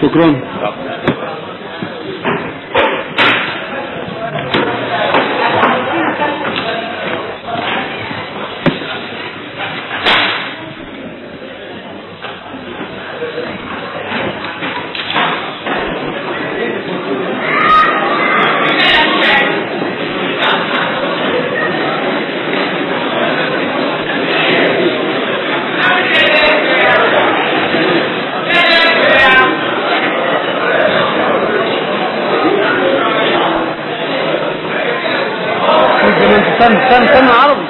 شكرا.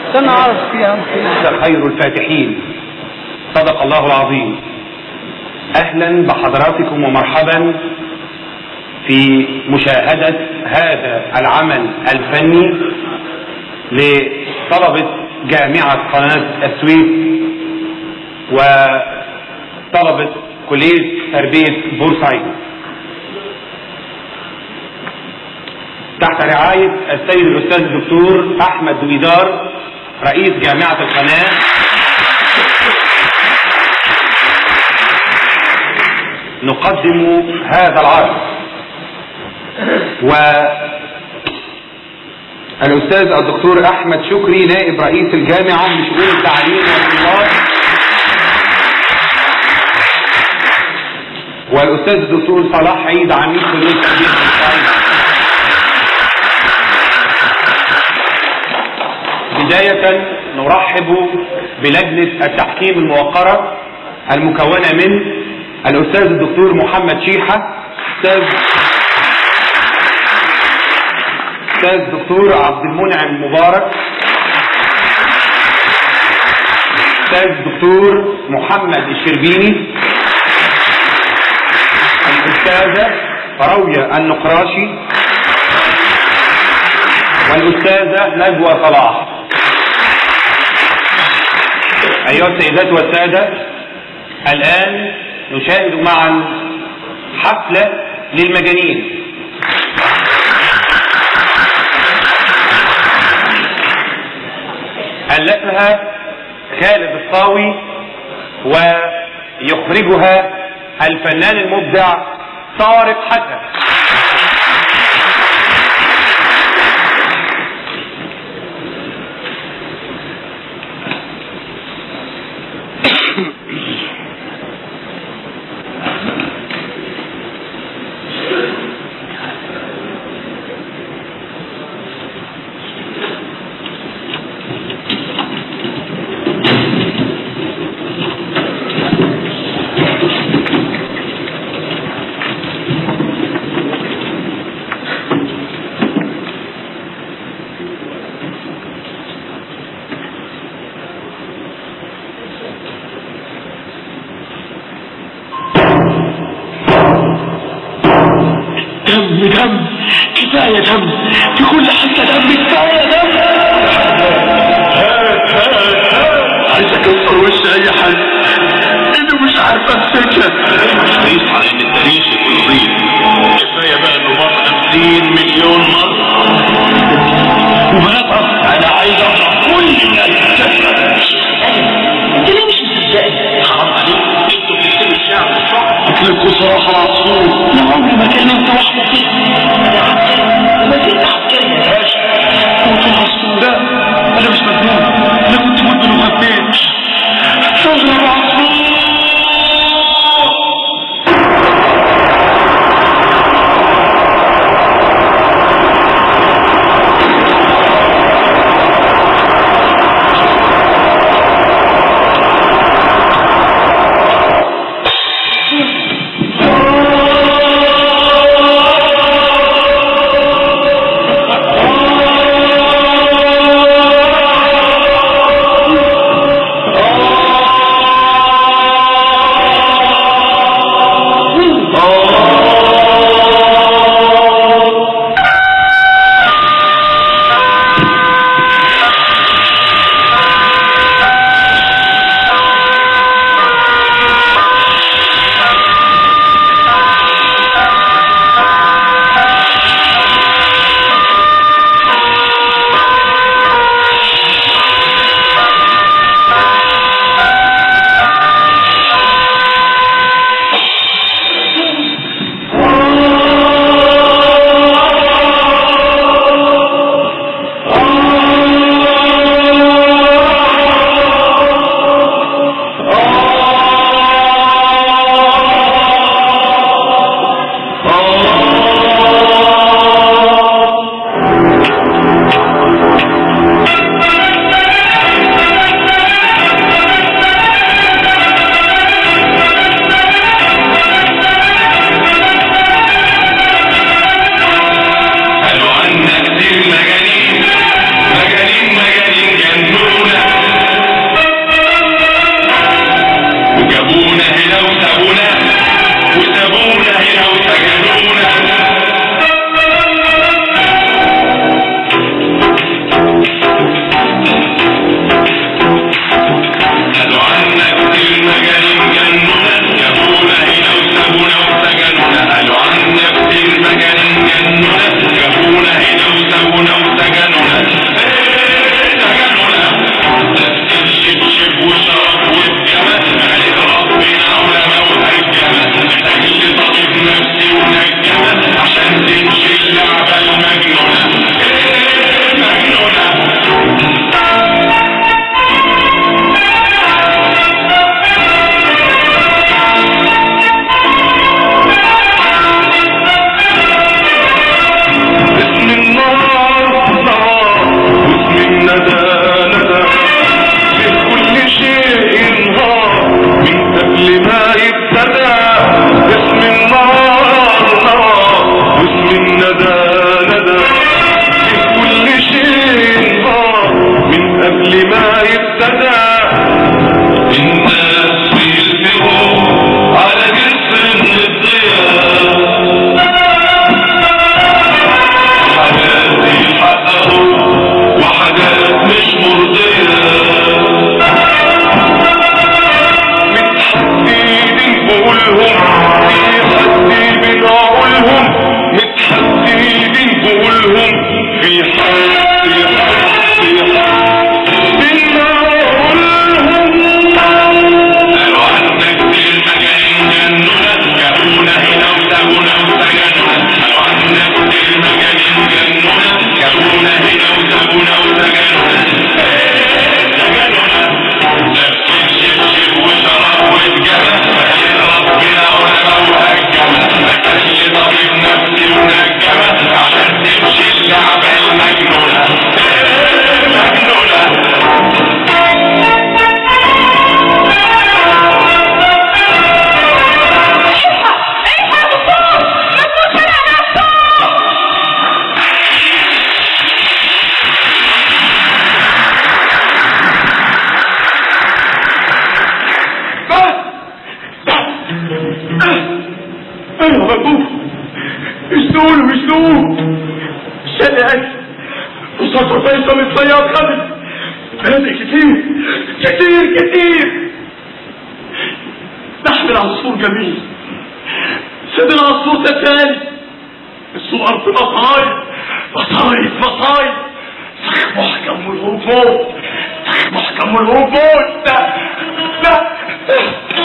استنى عرض فيها. خير الفاتحين. صدق الله العظيم. اهلا بحضراتكم ومرحبا في مشاهدة هذا العمل الفني لطلبة جامعة قناة السويس وطلبة كلية تربية بورسعيد تحت رعاية السيد الأستاذ الدكتور أحمد دويدار رئيس جامعة القناة. نقدم هذا العرض، والأستاذ الدكتور أحمد شكري نائب رئيس الجامعة لشؤون التعليم والطلاب، والأستاذ الدكتور صلاح عيد عميد كلية تربية بورسعيد. بداية نرحب بلجنة التحكيم الموقرة المكونة من الأستاذ الدكتور محمد شيحة، أستاذ الدكتور عبد المنعم مبارك، الأستاذ الدكتور محمد الشربيني، الأستاذة راوية النقراشي، والأستاذة نجوى صلاح. أيها السيدات والسادة، الآن نشاهد معا حفلة للمجانين. ألفها خالد الصاوي ويخرجها الفنان المبدع طارق حسن. دم كفاية دم في كل حتة دم، كفاية دم. عايز اكسر وش اي حد انه مش عارف امسكها. حريص على ان التاريخ يكون نظيف. كفاية بقى انه مر 50 مليون مرة وبنضرب. انا عايز اضرب كل الناس. انت ليه مش مصدقني؟ حرام عليك، انتوا بتكتبوا الشعر الصح. اكلمكوا صراحة العصفور، انا عمري ما كلمت واحدة فيه. وما زلت عسكري يا باشا. موضوع العصفور ده انا مش مجنون، انا كنت مدمن وخبيت. تضرب عصفور. ايوه مكتوب، مش دول شلقت وصدر فيصل الصياد خالد بنادق كتير. لحم العصفور جميل، صدر العصفور تسالي، الصور في مصايب فخ محكم والهبوط لا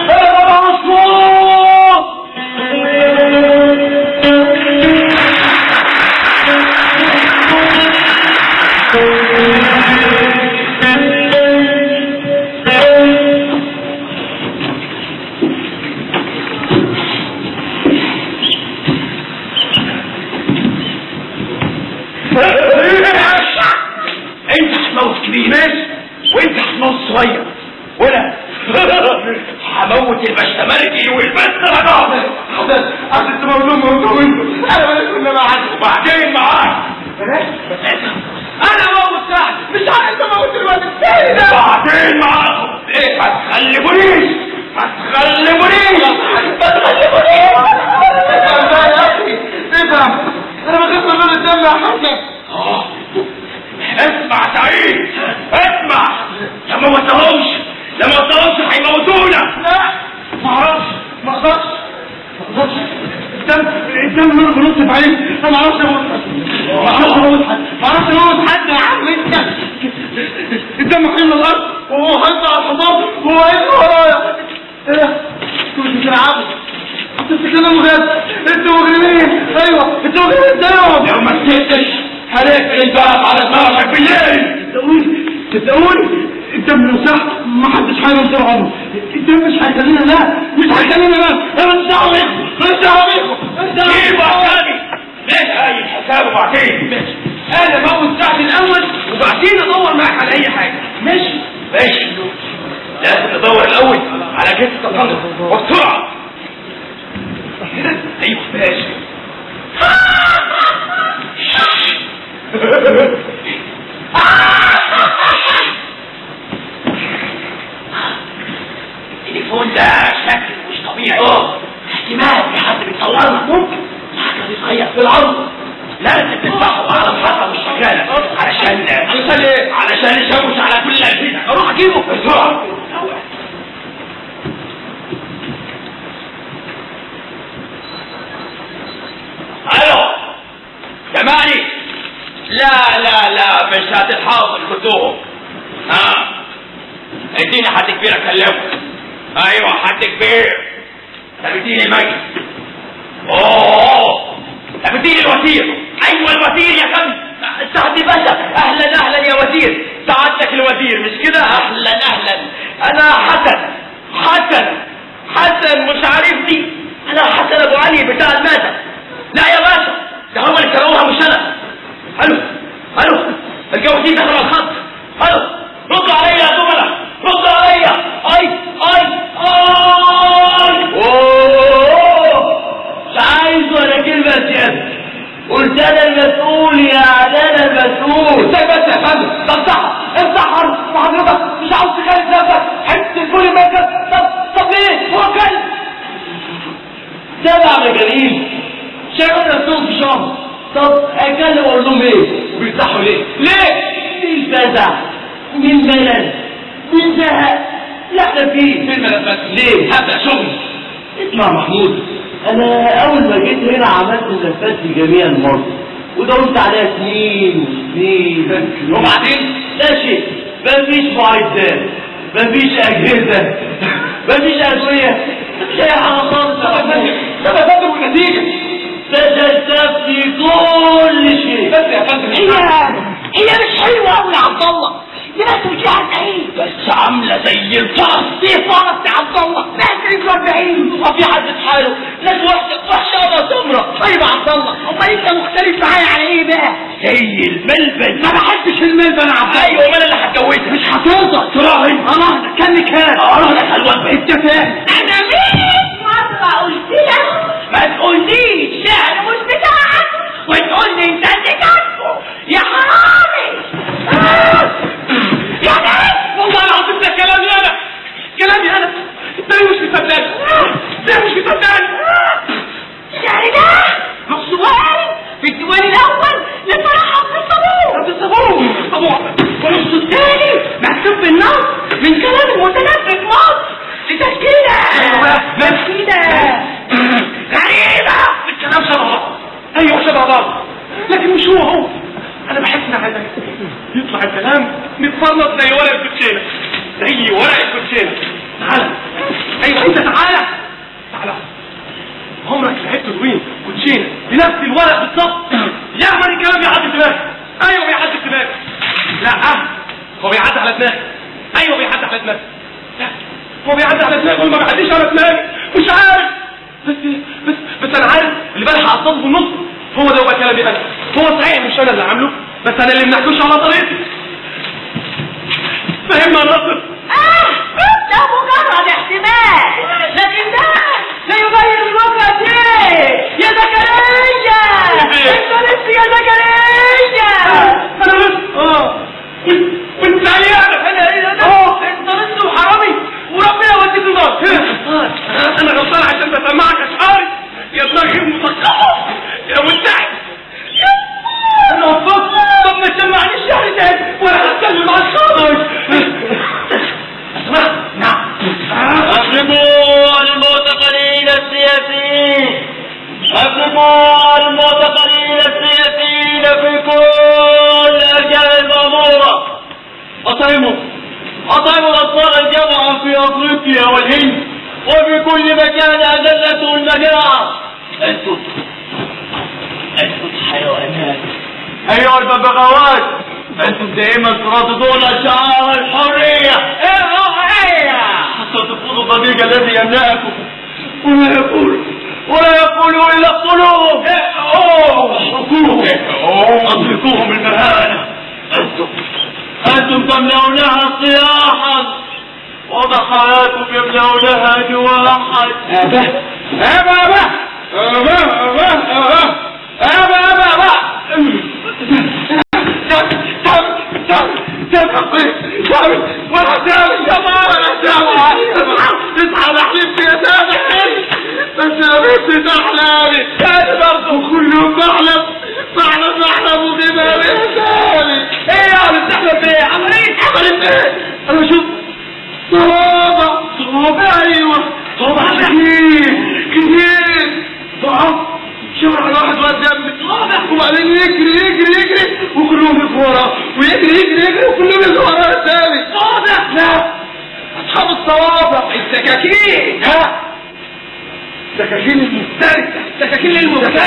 انا عصفور. انت هتموت كبير ماشي، وانت هتموت صغير، ولا هموت البشتمرجي والبس رجعه. حسن تموتهم انا بلاش كنا معاك وبعدين معاك. انا موت سعد، مش عارف اموت الواد الثاني ده بعدين معاكم. ايه هتخلبونيش افهم، انا بخاف من باب الدم يا حسن. اسمع سعيد، اسمع، لما ما وصلهمش هيموتونا. لا ما اقدرش الدم نور بنص عليك. انا ما اعرفش اموت حد يا عم. انت الدم حمل الارض وهو هيطلع على الحصان وهو هيطلع ورايا. ايه ده؟ انتوا مش بتلعبوا، انتوا بتتكلموا بجد، انتوا مجرمين. ايوه انتوا مجرمين زيهم. لو ما سكتش هنقفل الباب على دماغك بالليل. صدقوني الدم لو ساح ما حدش هينام طول عمره. الدم مش هيخلينا انا مش دعوه بيكم. ايه بقى ماشي هاي الحساب وبعدين ماشي. انا موت سعد الاول وبعدين ادور معاك على اي حاجه. ماشي لازم ندور الاول على جثه القمر وبسرعه. ايوه ماشي. التليفون ده شكل مش طبيعي. احتمال في حد بيصورنا، ممكن حاجه بيتغير في الارض. لازم نفتحه على محطه مش شغاله علشان ايه؟ علشان يشوش على كل البيت. اروح اجيبه بسرعه. الو سامعني؟ لا مش هتتحافظ كلهم. اديني حد كبير اكلمه. ايوه حد كبير. طب اديني المجلس. طب اديني الوزير. ايوه الوزير يا خمس. سعد باشا اهلا يا وزير. سعادتك الوزير مش كده؟ اهلا انا حسن مش عارفني. انا حسن ابو علي بتاع المادة. لا يا باشا ده هم اللي كروها مش انا. الو الجوازين دخلوا على الخط. الو ردوا عليا يا زملاء، ردوا عليا. اي مش عايز ولا كلمة زيادة. قلت انا المسؤول يعني انا المسؤول. ازاي بس يا فندم؟ افتح وحضرتك مش عاوز تخلي نفسك حته الكل مكان. طب ليه؟ هو كلب 7 مجانين شايفين نفسهم في شهر. طب اتكلم واقول لهم ايه؟ بيفتحوا ليه؟ من فزع، من ملل، من زهق. لا احنا فين ملفات ليه؟ هبدا شغل. اسمع محمود، انا اول ما جيت هنا عملت ملفات في جميع المرضى ودورت عليها سنين وبعدين لا شيء. مفيش معدات، مفيش اجهزه، مفيش ادويه، مفيش اي حاجه خالص. طب يا فندم والنتيجه؟ تجسدت كل شيء. بس يا فندم هي مش حلوه قوي يا عبد الله. دي ناس رجعت عين بس عامله زي الفرس. دي فرس يا عبد الله. ناس 40 وفي حد في حاله. ناس وحشه ولا سمره. طيب يا عبد الله امال انت مختلف معايا على ايه بقى؟ زي الملبن. ما بحبش الملبن يا عبد الله. ايوه ما انا اللي هتجوزها. مش هترضى تراهن. انا كان كام؟ انا حلوان انت فاهم. انا مين مره قلت لك ما تقوليش شعر مش بتاعك وتقول لي انت اللي كاتبه يا حرامي. يا ناس والله العظيم ده كلامي انا. ده مش مصدقني. ايوه بيعدي على دماغي، هو بيعدي على دماغي وما بيعديش على دماغي، مش عارف. بس انا عارف اللي بالي هعصبه في النص، هو ده يبقى كلامي انا. هو صحيح مش انا اللي عامله، بس انا اللي منحكوش على طريقتي. فهمنا يا ناصر؟ ده مجرد احتمال، لكن ده لا يغير الواقع شيء. يا زكريا انت لسه يا زكريا. انا بس وانت عيانة. انا ايه ده؟ انت لسه وحرامي وربنا وديك النار. انا غلطان عشان بسمعك اشعاري يا دماغي المثقفة يا مدعي. انا وفقت. طب ما تسمعنيش شعري تاني وانا هتكلم مع الخالص. اسمع. نعم. أفرقوا المعتقلين السياسيين، أفرقوا المعتقلين السياسيين في كل أرجاء المأمورة. أطعموا الأطفال الجمعة في أفريقيا والهند وفي كل مكان أذلته المجاعة. أنتم حيوانات أيها الببغاوات، أنتم دائما ترددون شعار الحرية حتى تفوضوا الضمير الذي يملأكم ولا يقول إلا القلوب. أطلقوهم المهانة. أنتم تملأونها صياحا وضحاياكم يملأونها جواحا. اصحى بحلم يا سامح، بس انا بنت احلامي انا برضه كل يوم بحلم وغيبها يا سامح. ايه يا عم بتحلم ايه؟ عملت ايه؟ انا بشوف صوابع. ايوه صوابع كتير شاور على واحد واقف جنبي وبعدين يجري وكلهم يجروا وراه ويجري وكلهم يجروا وراه يا سامي. صوابع؟ لا، اصحاب الصوابع السكاكين. السكاكين المفترسة، السكاكين المفترسة.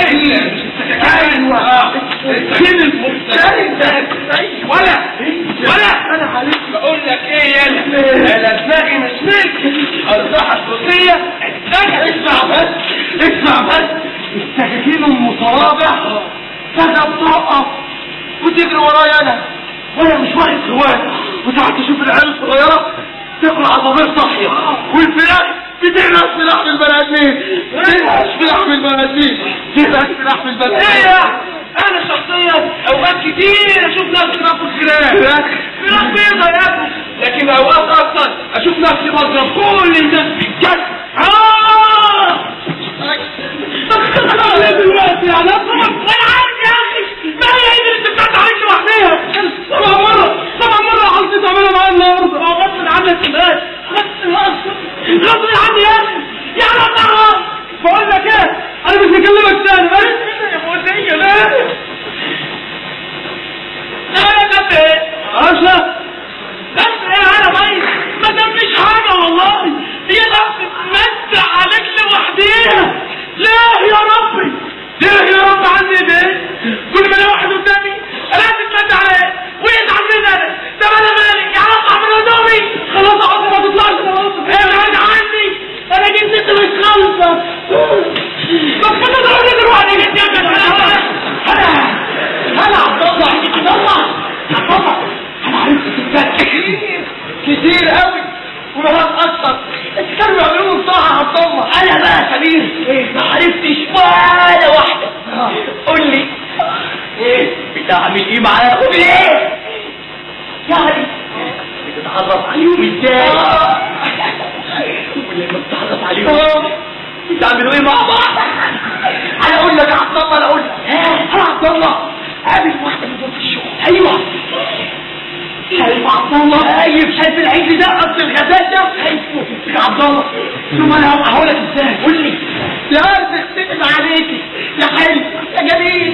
ولا انا حالف بقول لك ايه انا دماغي مش ملك الصحة الصوتية. اسمع بس السكاكين المصوابع فجأة بتقف وتجري ورايا وانا مش واخد هواية، وساعات تشوف العيال الصغيرة تاكل عصافير صحية والفراخ بتهرس في لحم البني ادمين. ايه انا شخصيا اوقات كتير اشوف نفسي باكل فراخ بيضة ياكل، لكن اوقات اكتر اشوف نفسي بضرب كل الناس بالجد. دلوقتي يعني انا عارف يا اخي ما هي اللي انت بتاعت عليك لوحديها. طبعا مرة عاوزين تعملها معايا النهارده. غصب عنك الناس، غصب عني يا اخي. يعني انا بقول لك ايه، انا مش بكلمك تاني. يا مؤذية لا يا كابتن عشرة بس ايه انا ميت ما دمش حاجة والله. هي نفس تمد عليك لوحديها. ليه يا ربي عني ده كل ما انا واحد قدامي انا هتتمد عليه ويزعل مني انا. طب انا مالي يا رب اعمل هدومي خلاص عمري ما تطلعش. ابعد عني انا جبت انت مش خالصة. بس كده ضروري دلوقتي انا عبد الله انا عرفت ستات كتير قوي ومهات اكتر كانوا يعملوه بصراحة. عبد الله انا بقى سمير ما عرفتش ولا واحدة. قول لي ايه بتعمل ايه معاهم؟ ايه يعني بتتعرف عليهم ازاي؟ ولما بتتعرف عليهم بتعملوا ايه مع بعض؟ انا اقول لك يا عبد الله، انا اقول لك انا عبد الله قابل واحدة من في الشغل. ايوه شايف عبد الله؟ شايف العيد ده قصد الغزال ده؟ شايفه يا عبد الله؟ ثم انا هقولك ازاي. قول لي يا ارض اختلف عليكي يا حلو يا جميل.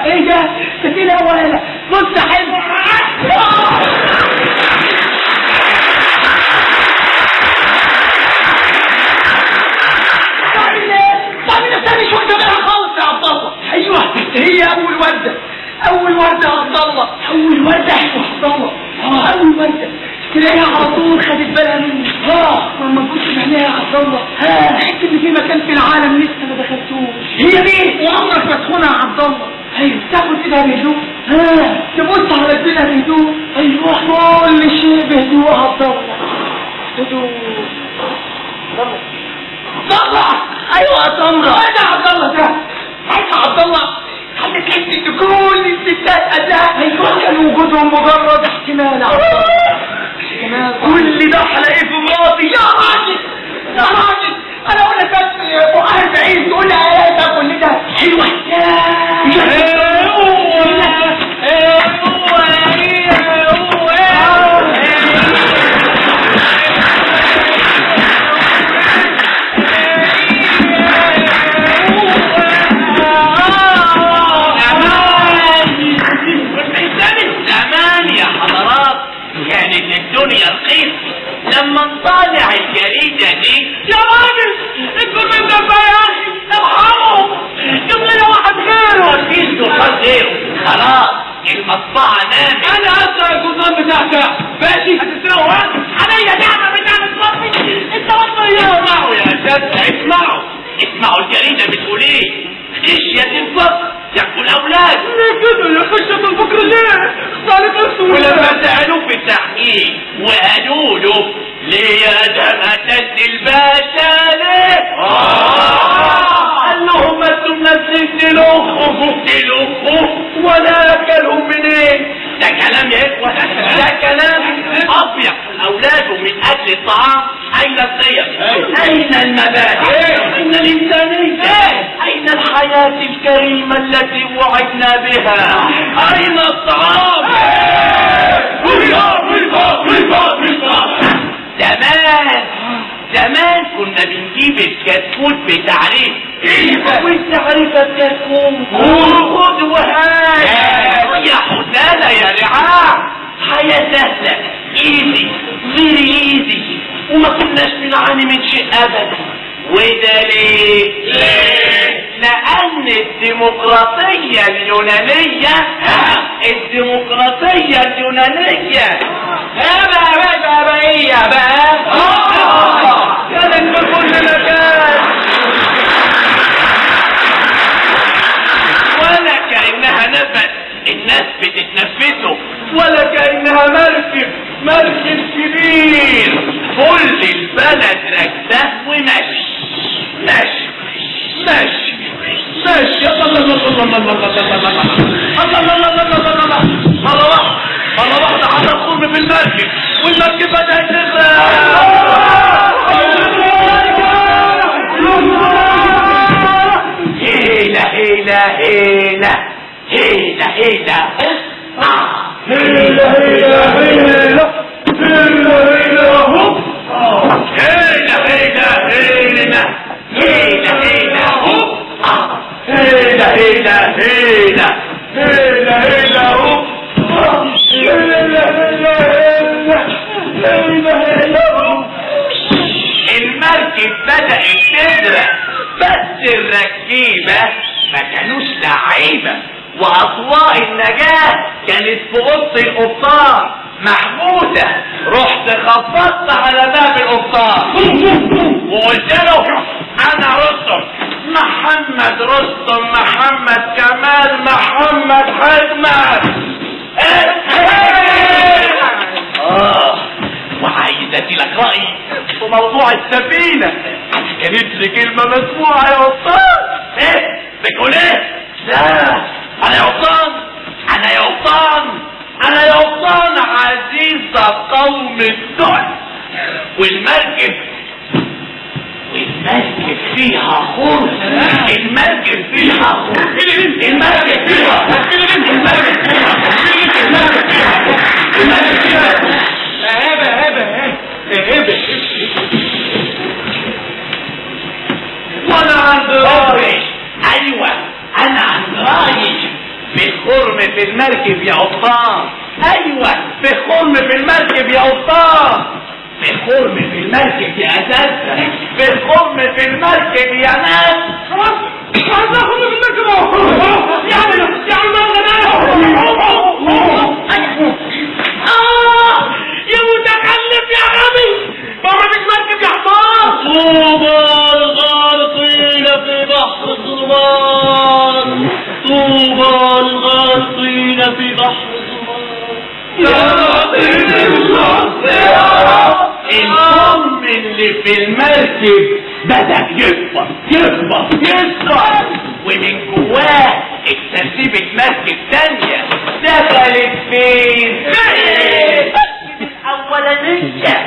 ايه ده كتير اولا. بص يا حلو طيب الثاني مش واخده منها خالص يا عبد الله. ايوه هي اول ورده يا عبد الله. اول ورده يا عبد الله. اول ورده تلاقيها على طول خدت بالها مني. ولما تبص بعينيها يا عبد الله تحس ان في مكان في العالم لسه ما دخلتوش. هي دي وعمرك ما تخونها يا عبد الله. ايوه تاخد ايدها بهدوء، تبص على رجلها بهدوء. ايوه كل شيء بهدوء يا عبد الله. هدوء. طلع. ايوه يا سمرة. انا عبد الله ده عارف يا عبد الله خليك تحس ان كل الستات قدها. ايوه كان وجودهم مجرد احتمال يا عبد الله. كل ده هلاقيه في مراتي. يا راجل يا راجل انا اقول لك بس فؤاد بعيد تقول لي ايه ده كل ده حلوه. كانت الدنيا رخيصة لما نطالع الجريدة دي. يا راجل انتوا من ده يا اخي ارحموا جيب لنا واحد غيره. مفيش جزار غيره خلاص المطبعة نامت. انا اسرق الجزار بتاعك ماشي هتسرقه عليا نعمة بتاعت ربي. انت وصل اسمعوا يا اساتذة اسمعوا الجريدة بتقول ايه. خشية الفقر ياكل اولاد. ليه كده يا خشية الفقر ليه؟ ولما سألوه في التحقيق وقالوا له ليه يا دمتة الباشا ليه؟ قال لهم انتم نازلين تلوخوا ولا اكلوا منين؟ ده كلام يا اخوة ده كلام اضيق. اولاده من اجل الطعام اين القيم؟ اين المبادئ؟ اين الانسانية؟ اين الحياة الكريمة التي وعدنا بها؟ اين الطعام؟ زمان كنا بنجيب الكتكوت بتعريف. والتعريف الكتكوت خد وهاي يا حسالة يا رعاع. حياة سهلة ايزي فيري ايزي وما كناش بنعاني من شيء ابدا. وده ليه؟ لأن الديمقراطية اليونانية كانت في كل مكان ولا كأنها نفس الناس بتتنفسه ولا كأنها مركب كبير. كل البلد ركزه ومشي مرة واحدة حصل خرم في المركب والمركب بدأت تغرق. المركب بدأت تغرق بس الركيبة ما كانوش لعيبة واطواق النجاة كانت في اوضه القبطان محبوسه. رحت خبطت على باب القبطان وقلت له انا رستم محمد كمال محمد حكمت. وعايز ادي لك رايي في موضوع السفينه. كانت لي كلمه مسموعه يا قبطان. ايه بتقول ايه؟ لا انا يا قبطان عزيز قوم الدول. والمركب فيها خرم. وانا عند رايي. ايوه انا عند رايي في خرم في المركب يا قبطان. ايوه في خرم في المركب يا قبطان. في خرم في المركب يا اساتذه. في خرم في المركب يا ناس. خرم في المركب يا متكلم. طوبى الغارقين في بحر الظلمات، طوبى الغارقين في بحر الظلمات. الأم اللي في المركب بدأ يكبر ومن جواه اكتسبت مركب تانية دخلت فين؟ الأولانية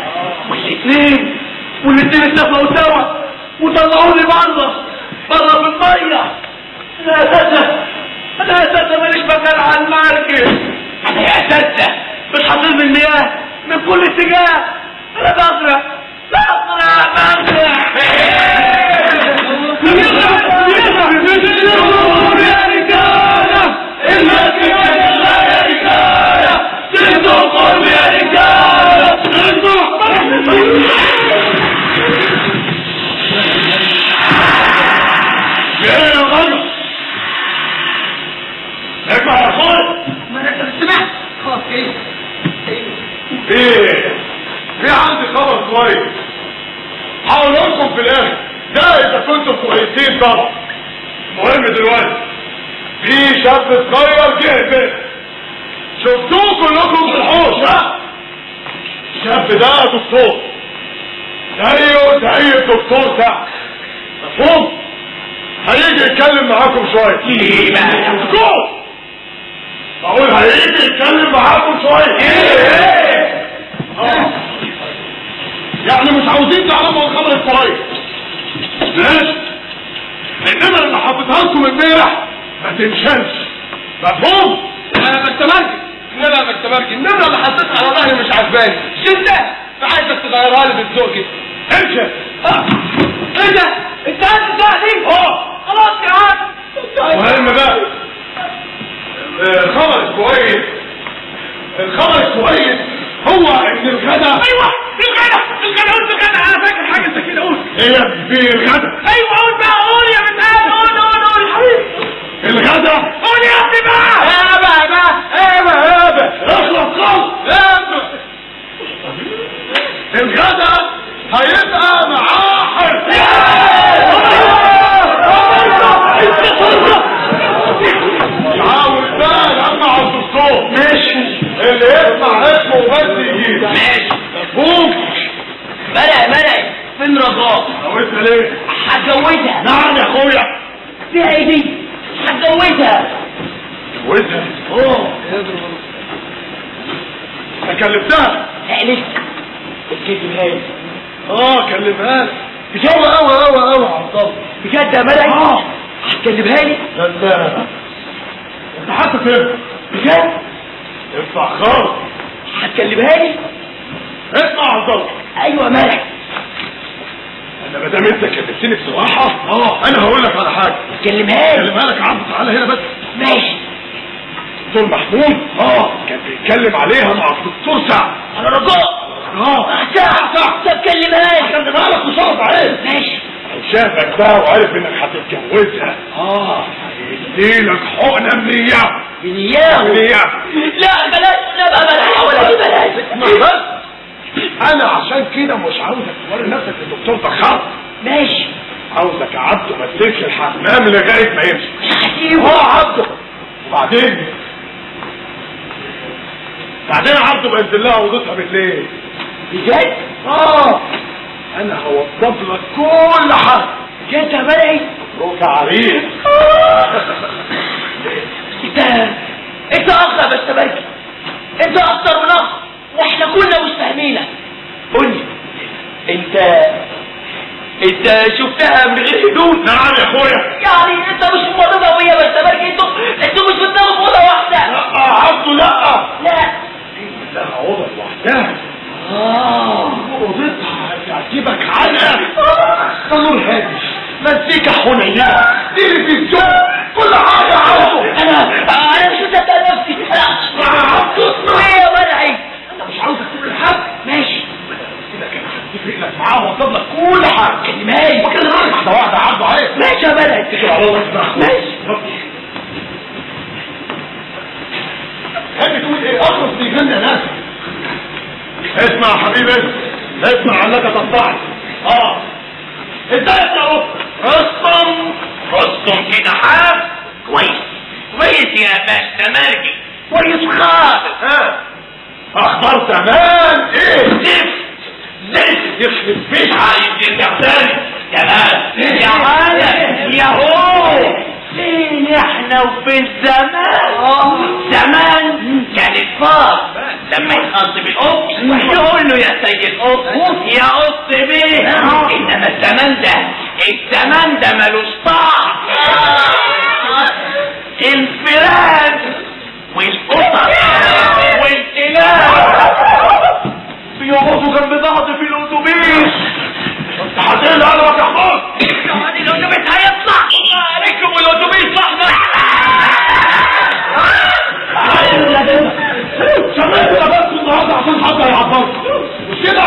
والاثنين اتفقوا سوا وطلعوني بره في المية. أنا يا أساتذة ماليش مكان على المركب. أنا يا أساتذة بتحصل من المياه من كل اتجاه. أنا بغرق. يا رجالة المركب يا رجالة تدخل يا رجالة يا غلط. اسمع يا اخوي. ما انا سمعت خلاص. في عندي خبر كويس هقول لكم في الاخر ده اذا كنتم كويسين طبعا. المهم دلوقتي في شاب صغير جه البيت شفتوه كلكم في الحوش. ها الشاب ده دكتور زي الدكتور ده مفهوم. هيجي يتكلم معاكم شويه. ايه بقى؟ اسكت. بقول هيجي يتكلم معاكم شويه. ايه يعني مش عاوزين تعرفوا الخبر الكويس ماشي، انما اللي حطيتها لكم امبارح ما تنشلش مفهوم. انا بستمرجي النمره اللي حطيتها على ظهري مش عجباني. شلتها فعايزك تغيرها لي بالذوق كده. امشي. ايه ده؟ انت عايز تساعدني؟ خلاص يا عم. المهم بقى الخبر الكويس هو ان الغدا. ايوه الغدا قلت غدا. انا فاكر حاجه زي كده. قول ايه في الغدا. ايوه قول بقى. قول يا بتقال. قول حبيبي. الغدا قول يا ابني بقى. اخلص خالص. الغدا هيبقى معاه عاوز بقى نسمع الدكتور. ماشي. اللي يسمع اسمه بس يجيب. ماشي. مفهوم. مرعي فين رجاء؟ عاوزها ليه؟ هتجوزها. نعم يا اخويا. فيها ايه دي؟ هتجوزها. عاوزها. انا كلمتها. لا لسه. الكلمها لي. كلمها لي. قوي عبد الله. بجد يا مرعي؟ هتكلمها لي؟ لا انت حاسس ايه؟ بجد؟ اسمع خالص. هتكلمها لي؟ اسمع يا عبد الله. ايوه مرعي. انا ما دام انت كلمتني بصراحه انا هقول لك على حاجه. كلمها لي. كلمها لك يا عبد. تعالى هنا بس. ماشي. دكتور محمود كان بيتكلم عليها مع الدكتور سعد. على رجاء. سعد. طب كلمها لي. خلي بالك وشرط عليه. ماشي. لو شافك بقى وعرف انك هتتجوزها هيديلك حقنه منية. لا بلاش. لا بقى بلاش ولا دي بلاش. بس انا عشان كده مش عاوزك توري نفسك للدكتور ده خالص. ماشي. عاوزك يا عبده ما تسيبش الحمام لغايه ما يمشي. مش هسيبه. عبده. وبعدين يا عبده بإذن الله وضوطها بالليل. بجد؟ انا هوضب لك كل حاجه. بجد يا مرعي؟ مبروك يا عريس. انت اخ يا بستمرجي. انت اكتر من اخ واحنا كلنا مش فاهمينك. قولي انت شفتها من غير هدوم؟ نعم يا اخويا. يعني انت مش مرتبطه بيا بستمرجي. انتوا مش بتناموا في اوضه واحده؟ لا يا عبده لا. لها اوضه لوحدها. اوضتها هتعجبك عنها. نور هادي، مزيكا حنينه، تلفزيون، كل حاجه عاوزه. انا مش مصدق نفسي. ايه يا مرعي؟ انا مش عاوزك تقول لحد. ماشي. كده كان هتفق لك معاه واوضب لك كل حاجه. كلماي. وكلمك واحده واحده عبده عليك. ماشي يا مرعي. اتكل على الله. اسمع. ماشي. تحب تقول ايه؟ اخلص بيغني يا ناس. اسمع يا حبيبي اسمع عنك تنصحك. ازيك يا رستم؟ رستم كده حاف كويس كويس يا باشا مرجي كويس خالص. اخبار تمام. ايه زفت يخرب بيت عايز ترجع تاني كمان يا عالم يا هو فين احنا وفين زمان كان الفار لما يخاطب القط يقول له يا سيد القط يا قط بيه، انما الزمان ده ملوش طعم. الفيران والقطط والكلاب بيقعدوا جنب بعض في الاتوبيس. انت هتقل قلبك يا حمار. الاتوبيس هيطلع عليكم والاتوبيس لحظه. شغلت بس النهارده عشان حد هيعبرك مش كده؟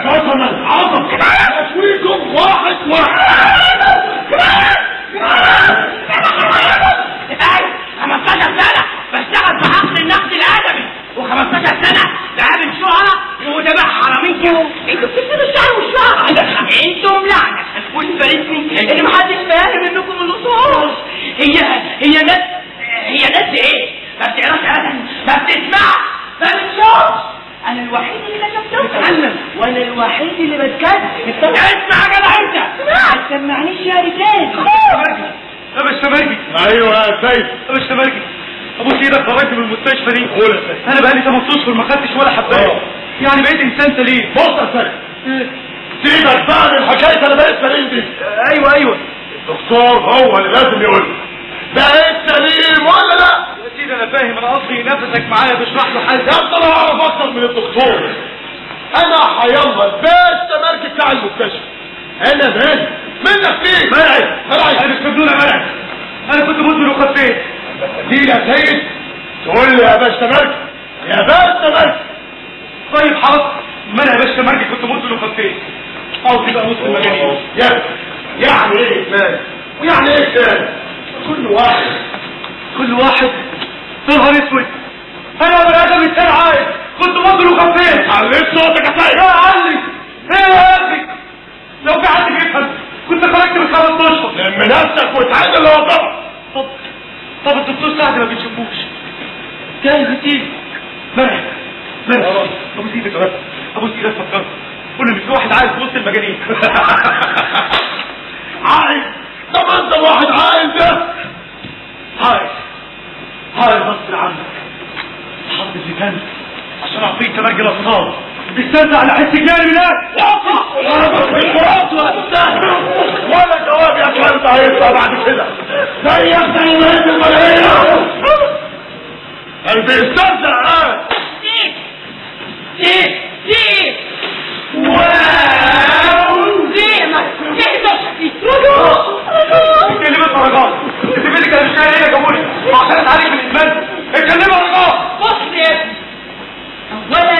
مثلا عبط تشويكم واحد. 15 سنة بشتغل في عقد النقد الادبي و15 سنة بقابل شعراء ومتابع حرامين كده. انتوا بتكتبوا الشعر والشعر انتم لعنة هتقول فارسني اللي محدش فاهم انكم الاصول. هي ناس ايه؟ ما بتقراش ابدا، ما بتسمعش، ما بتشوفش. انا الوحيد اللي بتكلم وانا الوحيد اللي بتكلم. اسمع يا جدع انت ما تسمعنيش يا رجال. يا باشا مرجي. ايوه يا سيد. يا باشا مرجي ابوس ايدك خرجت من المستشفى دي. قول يا سيد. انا بقالي 8 اشهر ما خدتش ولا حبايه، يعني بقيت انسان سليم. بص يا سيد سيبك بقى من حكايه انا بقيت سليم دي. ايوه الدكتور هو اللي لازم يقول لي بقيت سليم ولا لا. يا سيدي انا فاهم، انا قصدي نفسك معايا بشرح له حاجه. يا ابني انا اعرف اكتر من الدكتور. انا حيالله الباشا مركز بتاع المستشفى. انا مالي منك فيه مرعي. انا مش مجنون يا مرعي، انا كنت مدمن وخفيت. دي يا سيد تقول لي يا باشا مركز يا باشا مركز. طيب خلاص ما انا يا باشا مرجي كنت مدمن وخفيت. عاوز يبقى مسلم مجانين. يعني ايه ادمان ويعني ايه كلام؟ كل واحد يا نهار اسود، انا بني ادم انسان عايز كنت مدمن وخفيت. عليت صوتك يا سيد. يا علي ايه يا اخي، لو في حد بيفهم كنت خرجت من 5 اشهر. لم نفسك وتعادل لو طبعا. طب الدكتور سعد ما بيشوفوش جاي بتيجي. مرعي ابو سيدك بس، ابو سيدك فكرت قول له ان في واحد عايز في وسط المجانين. عايز؟ طب انت الواحد عايز ده؟ عايز غصب عنك حط الزيتان عشان اعطيك تمرج الاطفال. استنى على حس جانب الان. ولا جواب يا كلب هيطلع بعد كده زي زي الوهيد الملايين. قلبي استنزع الان. اتكلمي الدرجات انت بيتك انا مش عارف ايه يا جمهوري عشان اتعالج من الادمان. اتكلمي الدرجات. بص يا ابني، اولا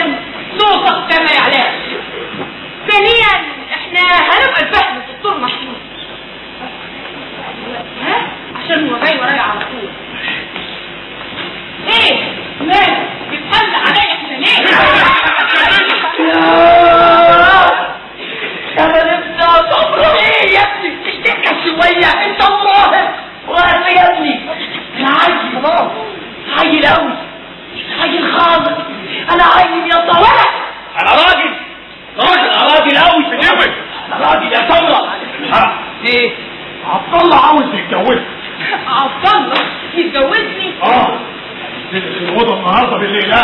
صوتك كما يعلم، ثانيا احنا هنبقى الفهم الدكتور محمود عشان هو جاي ورايا على طول. ايه مالك بتقل عليا عشان ايه؟ انا نفسي اصبر. ايه يا ابني تشتكى شويه انت مراهق ولا يا ابني؟ انا عايز خلاص عيل قوي عيل خالص. انا عيل يا طويلة. انا راجل قوي في جيبك. انا راجل يا ثوره. ايه عبد الله عاوز يتجوزك. عبد الله يتجوزني؟ نزل في الاوضه النهارده بالليل. لا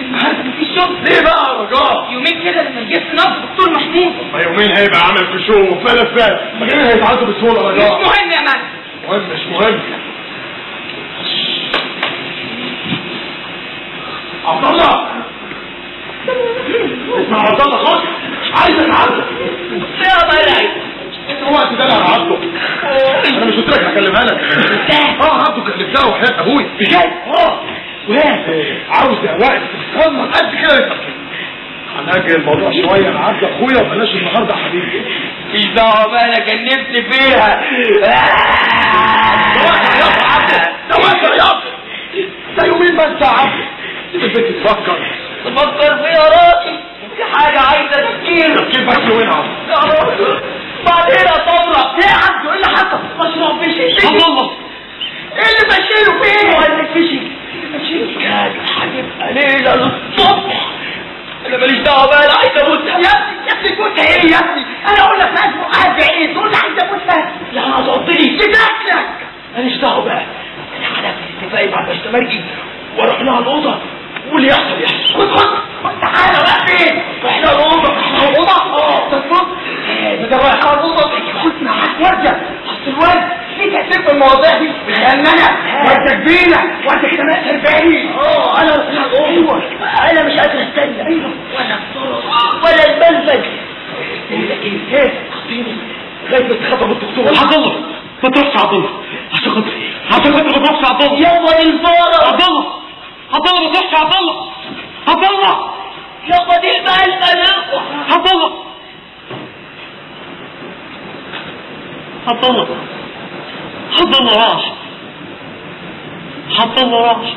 النهارده مفيش شغل. ليه بقى يا رجاء؟ يومين كده لما جبت نبض دكتور محمود. ما يومين هيبقى عمل في شو وفلس مجانين هيتعدوا بسهوله يا مش رجاء. مهم يا مان. مش مهم. عبد الله اسمع عبد الله خش عايزك عبد. يا بلاي الوقت ده انا عبده. انا مش قلت لك هكلمها لك؟ عبده كلمتها وحياة ابوي بجد. عاوز وقت تستنى قد كده. هنأجل الموضوع شويه. انا عبد اخويا وبلاش النهارده يا حبيبي. مش دعوه بقى انا كنفت فيها. توكل يا عبد. ده يومين بس يا عبد. سيب البنت تفكر فيا راجل، دي حاجه عايزه تفكير. تفكير بس وين يا عبد؟ يا راجل ايه يا ابني؟ انا اقول لك لازم قاعد ايه؟ تقول لي عايز اموت بس. يا هتقضي لي تدخلك. ماليش دعوه بقى. انا هنعمل اتفاقي مع الباشتمرجي واروح لها الاوضه واللي يحصل يحصل. خد تعالى بقى فين؟ روح لها الاوضه. تفضل. بدل رايح لها الاوضه خد معاك ورده. اصل الورد ليه تاثير في المواضيع دي؟ لان انا ورده كبيره ورده كده مقاسها 40. انا اروح لها الاوضه. انا مش قادر استنى. ايوه ولا الطرق ولا المنفذ. ايه خطيني لغايه ما تخبر بالدكتور. عبد الله ما تروحش يا عبد الله عشان خاطري ما تروحش يا عبد الله. يابا الفاره. عبد الله ما تروحش يا عبد الله. عبد الله يابا دي البلبله. عبد الله عبد الله عبد الله راح. عبد الله راح.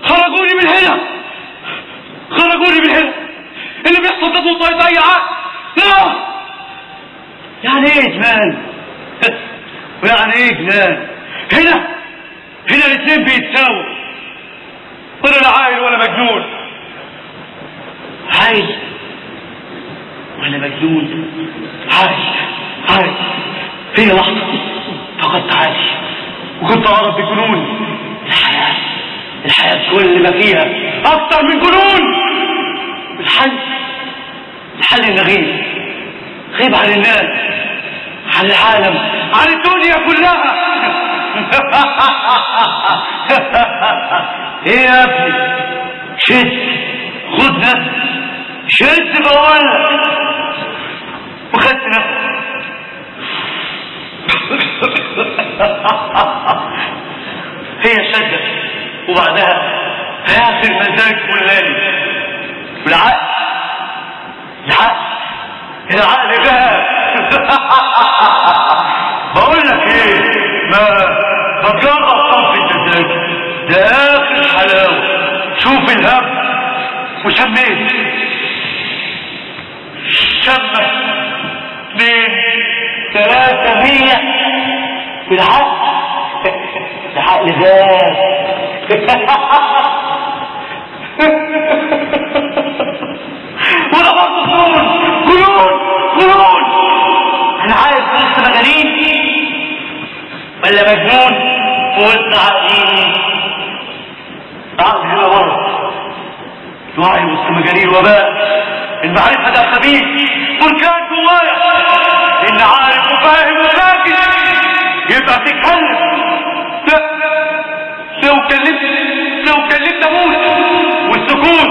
خرجوني من هنا. خرجوني من هنا. اللي بيحصل ده ضد اي عقل. لا يعني ايه جنان؟ ويعني ايه جنان؟ هنا الاثنين بيتساووا. ولا لا عاقل ولا مجنون. عاقل ولا مجنون؟ عاقل. في لحظة فقدت عقلي وكنت اقرب بجنون. الحياة كل ما فيها اكتر من جنون. الحل انه غيب عن الناس، عن العالم، عن الدنيا كلها. ايه يا ابني؟ شد خد نفس شد بقولك. وخدت نفس هي شدت وبعدها اخر مزاج فلاني. العقل غاب. بقول لك ايه؟ ما تجرب طرف المزاج ده اخر حلاوه. شوف الهم وشميت شمة 2 3 100 العقل غاب. ولا برضه جنون. انا عايز وسط مجانين ولا مجنون في وسط عقلين. عقل هنا برضه وعي وسط مجانين. وباء المعرفة ده خبيث بركان جوايا. ان عارف وفاهم وساكت يبقى تتكلم. لو كلمت اموت. والسكوت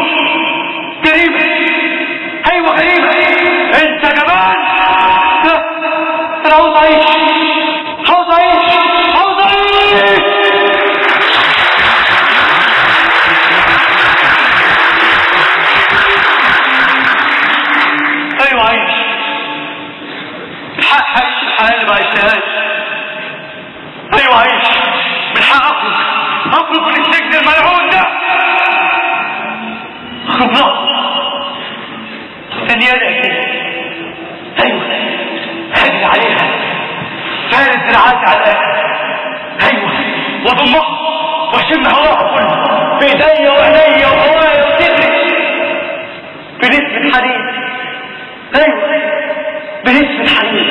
جريمة. ايوه غريبة. انت جبان. انا عاوز اعيش. ايوه عايش. الحق عايش الحياة اللي ما عيشتهاش. ايوه عايش. من حق اخرج من السجن الملعون ده. اخرج ثانية كده. ايوه هاجي عليها فارس دراعاتي على الاخر. ايوه واضمها واشم هواها كله بايديا وعينيا وهوايا وصدري بنسمة حديد. ايوه بنسمة حديد.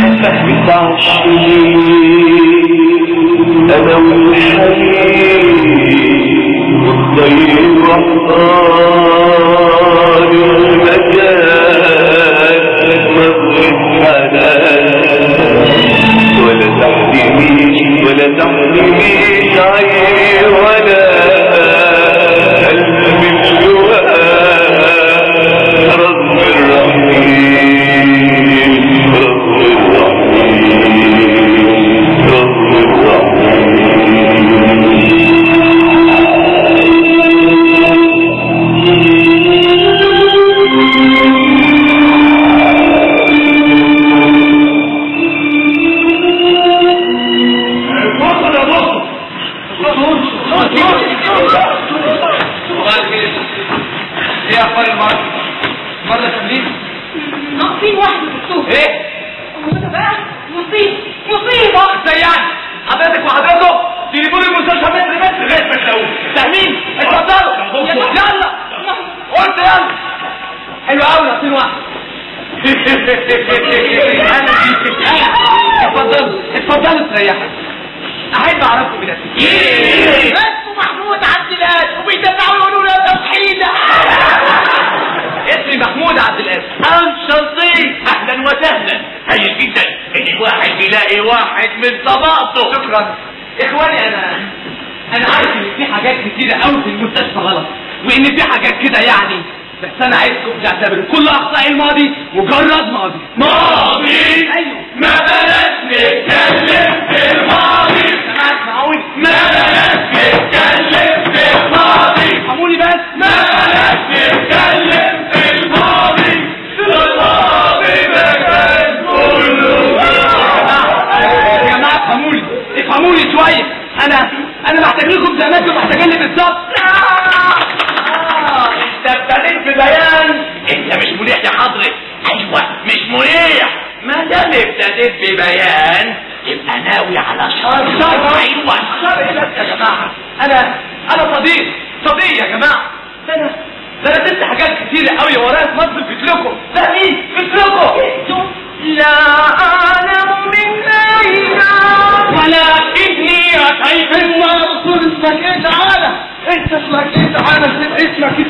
حبك بتعشقني انا والحنين والطير رحطان المكان مضغط حنان. ولا تحرميش عيني ولا قلب الجواب. رب الرحيم رب الرحيم رب الرحيم. ايه اخبار المرضى كاملين؟ ناقصين واحد من الدكتور. ايه؟ هو ده بقى مصيبة. ازاي يعني؟ حضرتك وحضرته تليفون المستشفى متر لغايه ما تلاقوه. فاهمين؟ اتفضلوا استريحوا. احب اعرفكم بنفسي. اسمه محمود عبد القادر وبيتبعوا يقولوا له توحيدة. اسمي محمود عبد القادر. شرطي. اهلا وسهلا. هايل جدا ان الواحد يلاقي واحد من طبقته. شكرا. اخواني انا عارف ان في حاجات كتيرة قوي في المستشفى غلط، وان في حاجات كده يعني، بس انا عايزكم تعتبروا كل اخطاء الماضي مجرد ماضي. ماضي؟ ايوه. ما بلاش نتكلم في الماضي. اسمعوني. ما بلاش نتكلم في الماضي. افهموني بس. ما بلاش نتكلم في الماضي. الماضي مكان كله. يا جماعه افهموني شويه. انا محتاج لكم زي ما انتم محتاجيني بالظبط. انت ابتديت ببيان. انت مش مريح يا حضرة. ايوه مش مريح. ما دام ابتديت ببيان يبقى ناوي على شر. ايوه شر ايه بس يا جماعه؟ انا صديق يا جماعه. ده انا سبت حاجات كتيره قوي ورايا في مصر مثلكم. فاهمين؟ مثلكم. لا أعلم من أين ولكني اتيت. انت يا رسول اسمك ايه تعالى؟ انت اسمك ايه تعالى؟ اسمك ايه؟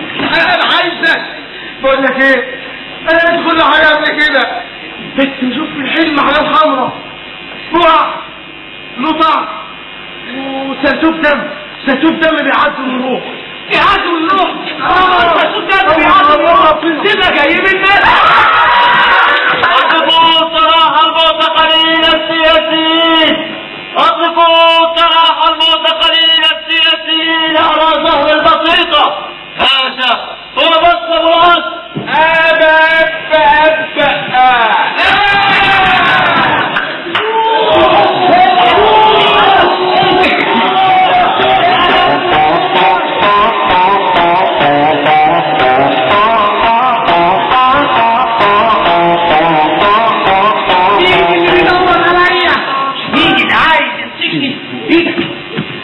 انا عايزك. بقول لك ايه؟ انا ادخل حياتي كده بنت نشوف في الحلم على حمرا وقع له طعم وسلتوب دم بيعدوا الروح. يعادوا الروح. سلتوب دم بيعدوا الروح. كده جاي من الناس. اطلقوا سراح المعتقلين السياسيين. اطلقوا سراح المعتقلين السياسيين على ظهر البسيطة. هذا هو مصدر العصر.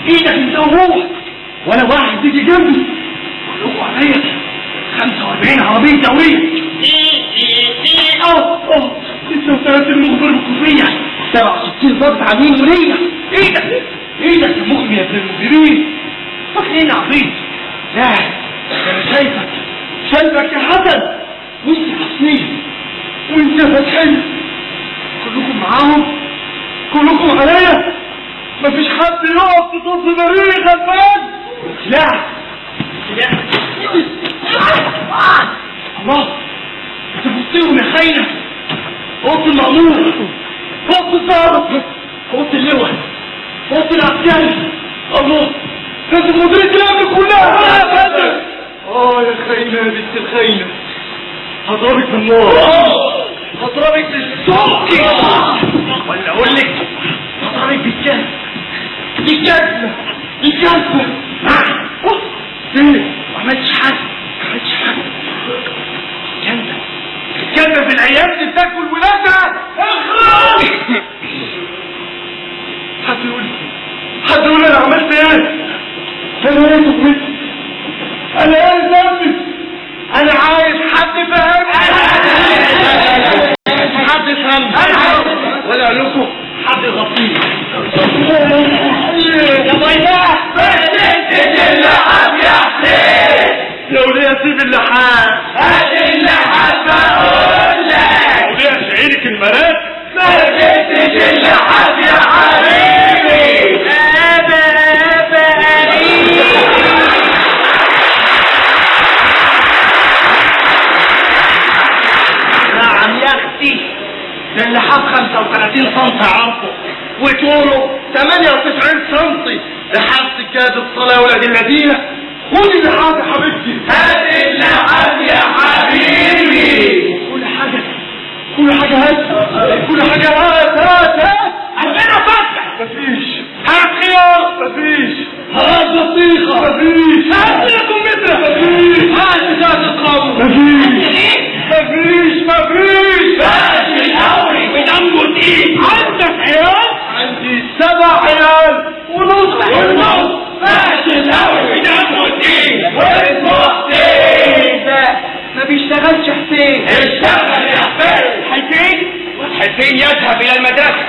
ايدك انت وهو ولا واحد يجي جنبي كلكم عليا 45 عربية دورية. 36 مخبر بالكوفية 67 ضابط عاملين ولية. ايدك يا مخبر يا ابن المخبرين. فاكرين عبيط؟ لا انا شايفك يا حسن وانت حسنين وانت فتحية. كلكم معاهم كلكم عليا. مفيش حد يقف تصف بريق غلبان. لا الله تبصيهم يا خاينة. قوة المأمور، قوة الضابط، قوة اللواء، قوة العسكري. الله لازم مديرية الأمن كلها. يا خاينة يا بنت الخاينة. هضربك بالنار، هضربك بالسوق، ولا أقول لك هضربك بالجزمة. الجزمة ايه؟ ما عملتش حاجة. الجنة في العيال دي بتاكل ولادها. اخرج. حد يقول انا عملت ايه؟ انا ايه تهمتي؟ انا ايه ذنبي؟ انا عايز حد يفهمني. حد يفهمني ولا اقول لكم حد يغطيني. يا ضياء سيب اللحام يا حسين. لو ليه سيب اللحام. هات اللحام بقول لك. لو ليه شعيرك المرات. ما جبتش اللحام يا حبيبي. نعم يا اختي. ده اللحام 35 سم عرضه وطوله 98 سم. لحام سجاد الصلاة يا ولاد الذين. خذي اللحام يا حبيبتي. هات اللحام يا حبيبي. كل حاجة هات. عندنا فتح. مفيش. هات خيار. مفيش. هات بطيخة. مفيش. هات لكم متر. مفيش. هات ذات القوم. مفيش. باش الهوري ودمه تقيل. عندك عيال؟ عندي 7 عيال ونص. باش الهوري ودمه تقيل واسمه حسين. ما بيشتغلش حسين. اشتغل يا حسين. حين يذهب الى المدرسة.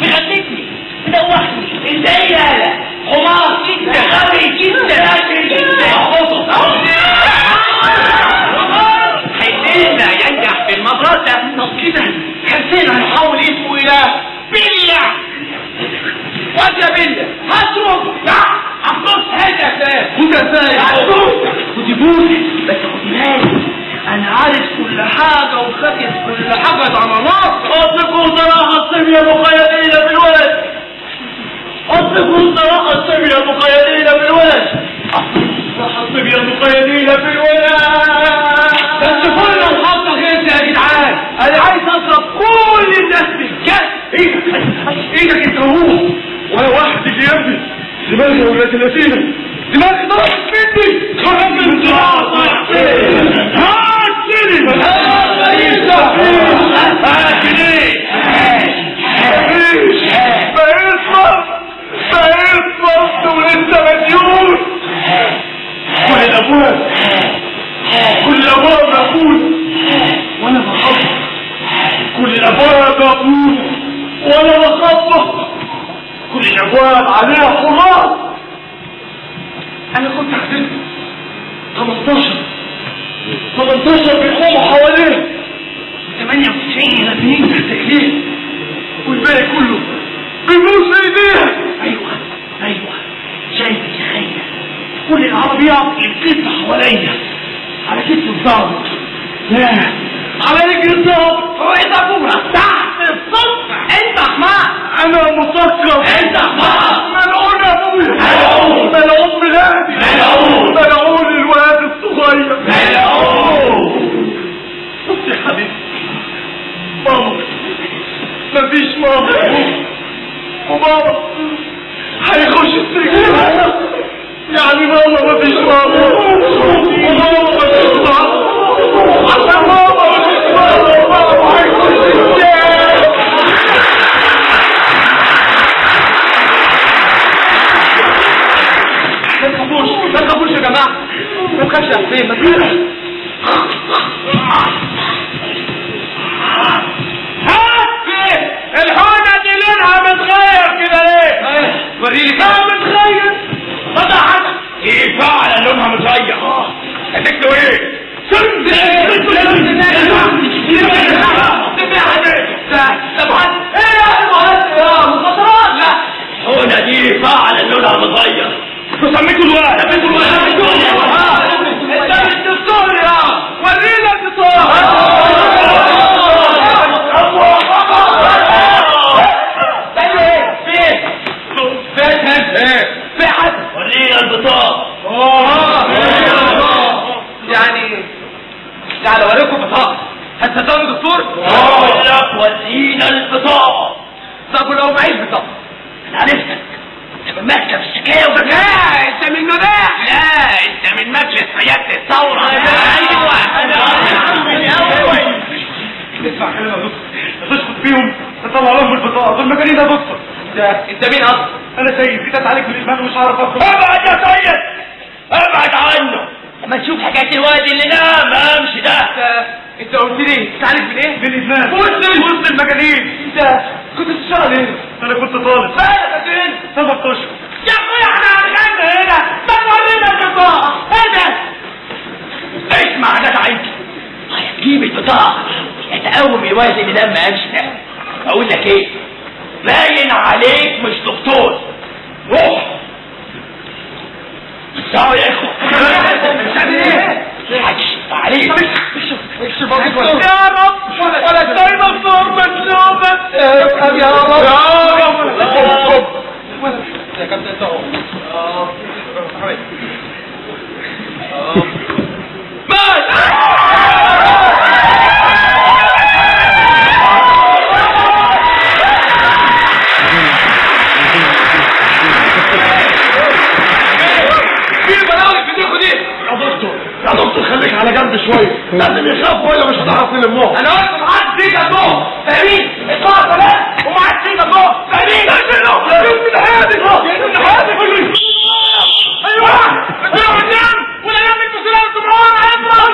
مغلبني مدوحني ازاي يالا حمار جدا غبي جدا قاتل جدا حسين ينجح في المدرسة. طب كده حسين هيحاول اسمه الى بليا. واد يا بليا هتروح هتبص هذا خد خدي بوسي بس خدي بالك انا عارف كل حاجة وفاكر كل حاجة ضمانات. اطلقوا صراحة السمية مقيدين بالولد. اطلقوا صراحة السمية مقيدين بالولد. صراحة السمية مقيدين بالولد. بس كله محطة غير يا جدعان. انا عايز اضرب كل الناس بالجد. ايدك انت وهو ولا واحد يجي يمي دماغي يا ولاد اللذينة. دماغي ضربت مني. خرج من صراحة حسين. كل الابواب مقفولة وانا بخبط. كل الابواب مقفولة وانا بخبط. كل الابواب عليها حراس. انا كنت حسبت 18 بيقوموا حواليه 98 لابنين تحت ايديه والباقي كله بيبوس ايديها. ايوه شايف يا خير كل العربيات اللي بتلف حواليا على كتف الضابط لا على رجل الضابط فوق ابوها تحت الصف. انت حمار. انا مثقف. انت حمار. ملعون يا ابويا. ملعون بلادي. ملعون الواد الصغير. بص يا حبيبي ماما مفيش ماما وبابا هيخش السجن. يعني ماما مفيش ماما وماما مفيش ماما عشان ماما مفيش ماما وبابا هيخش السجن. ما تخافوش يا جماعة. ما تخافش يا حسين ما تخافش. الحونة دي لونها متغير كده ليه؟ وريلي لا متغير. طلع حاجة. ايه فعلا لونها متغير. هتكتبوا ايه؟ الحونة دي فعلا لونها متغير. وسميتوا الواد. انت مش دكتور يا ورينا الدكتور. في حد ورينا البطاقة. يعني اوريكم بطاقة هتصدقوا دكتور؟ لك ورينا البطاقة. طب لو معيش بطاقة انا عرفتك. انت من مكتب الشكاية لا انت من مباح. لا انت من مجلس قيادة الثورة. ايوه اسمع كلام يا دكتور تشخص فيهم تطلع لهم البطاقة دول مجانين يا دكتور. انت مين اصلا؟ انا سيد جيت اتعالج بالادمان ومش عارف اخرج. ابعد يا سيد ابعد عنه. اما تشوف حكاية الواد اللي نام امشي ده. انت قلت لي تتعالج من ايه؟ بالادمان. وسط المجانين. انت كنت بتشتغل ايه؟ انا كنت طالب. بالك فين؟ 13. يا اخويا احنا هنغنى هنا ما تورينا البطاقة. ايه ده؟ اسمع ده عيب. هتجيب البطاقة يتقوم الواد اللي نام امشي ده. اقول لك ايه؟ باين عليك مش دكتور. روح. ساوي يا اخو. مش عارف ايه؟ هكشف عليك. يا رب ولا دايما دكتور مسلوبة. يا رب يا كابتن تاو. يا دكتور خليك على جنب شويه. لازم يخاف ولا مش هتعرف نلمهم. انا واقف معاك فيك يا دكتور فاهمين؟ اطلع بلاش ومعاك فيك يا دكتور فاهمين؟ من هادي من هادي ايوه انت قدام ولا يمك بسرعه الجمهور اطلع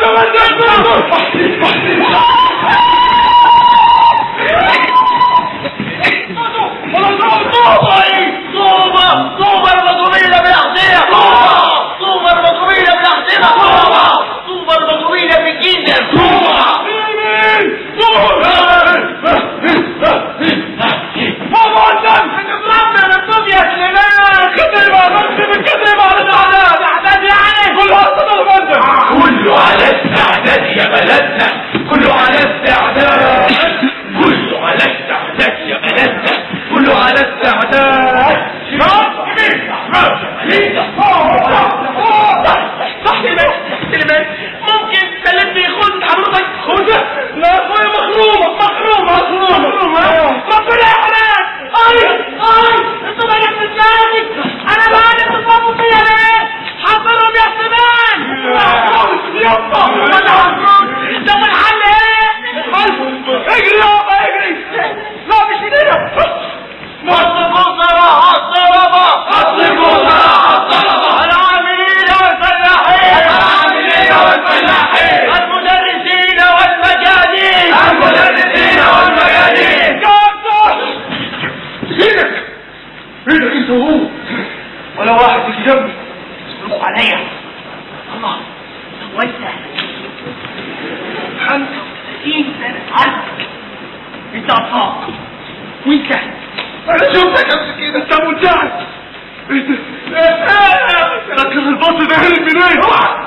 لكن الباص ده هرب منين؟ اوعى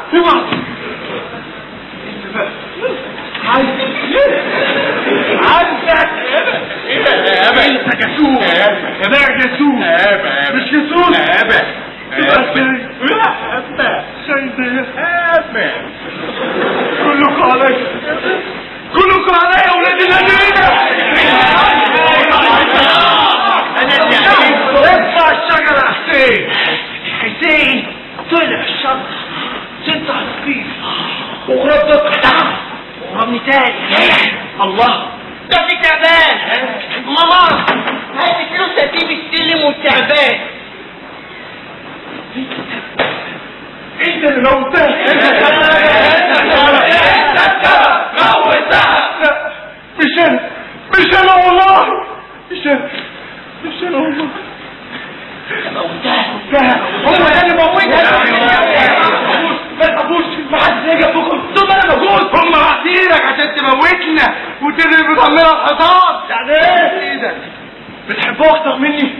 عندك انت جاسوس يا جاسوس مش جاسوس كلكم عليا كلكم عليا يا ولاد الذين ارفع الشجرة حسين حسين طلع الشجرة انت عصير وغربتك ورمي تاني الله ده في تعبان ماما هات فلوس هتجيب السلم والتعبان انت اللي موتها مش انا والله مش انا والله هو ده اللي موتها ما تخافوش ما حدش يجي فوقكم طول ما انا موجود هم عاطينك عشان تموتنا وتدري بتعملها الحصان يعني ايه ده بتحبوه اكتر مني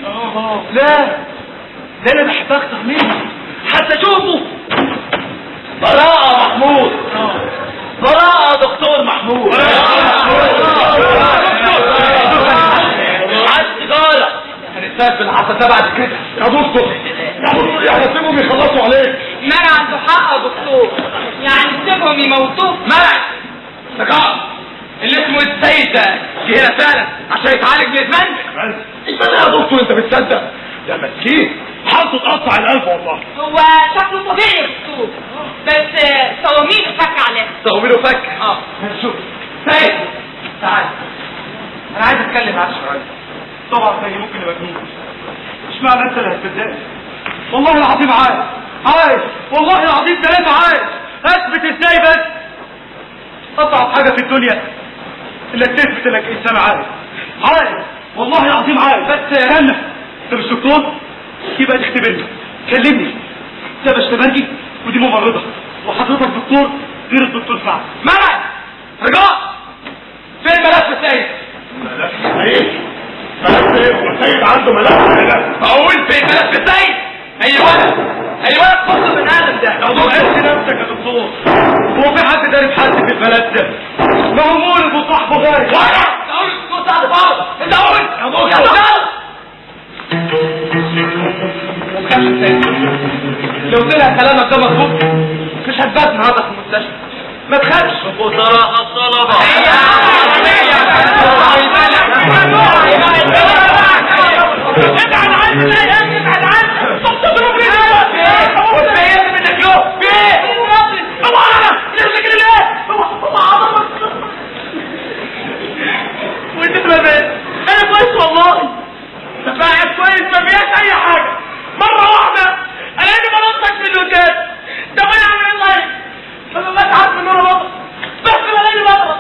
لا ده انا بحبه اكتر مني حتى شوفوا براءة محمود براءة دكتور محمود عايز سيجارة هنستقبل حتى بعد كده يا دكتور يعني سيبهم يخلصوا عليك منع عنده حق يا دكتور، يعني سيبهم يموتوه. منع سيجارة اللي اسمه السيد ده جه هنا فعلا عشان يتعالج من ادمان ادمان يا دكتور انت بتصدق يا مسكين حالته تقطع القلب والله هو شكله طبيعي يا دكتور، بس صواميله فك عليه. صواميله فك هنشوف سيد تعال انا عايز اتكلم معاك شويه طبعا زي ممكن يبقى مجنون اشمعنى انت اللي هتبدأني والله العظيم عايز والله العظيم ثلاثة عايز اثبت ازاي بس اصعب حاجة في الدنيا انك تثبت انك انسان عايز والله العظيم عايز بس يا رنا انت مش دكتور يبقى تختبرني كلمني ده بشتبرجي ودي ممرضة وحضرتك دكتور غير الدكتور سعد منع رجاء فين ملف سيد ملف سيد عنده ملف اقول فين ملف سيد ايوه بص من ادم ده لو ضغطت نفسك يا دكتور هو في حد دارس حد في البلد ده ما هو مولد وصاحبه غايب وانا اقول الدكتور سعد بعض انت اقول يا دكتور لو طلع كلامك ده مظبوط مش هتبات النهارده في المستشفى ما تخافش وصراحة الطلبة ابعد عني لا يا ابني ابعد عني طب تضرب لي ايه ايه منك له ايه اوعى نفسك ليه اوعى وانت تبقى انا كويس والله تفاعل كويس ما فيهاش اي حاجه مره واحده الاقيني بنطش من الوتاد ده وانا عامل الله فما بتعب من ورا بطل بس بلاقيني بطل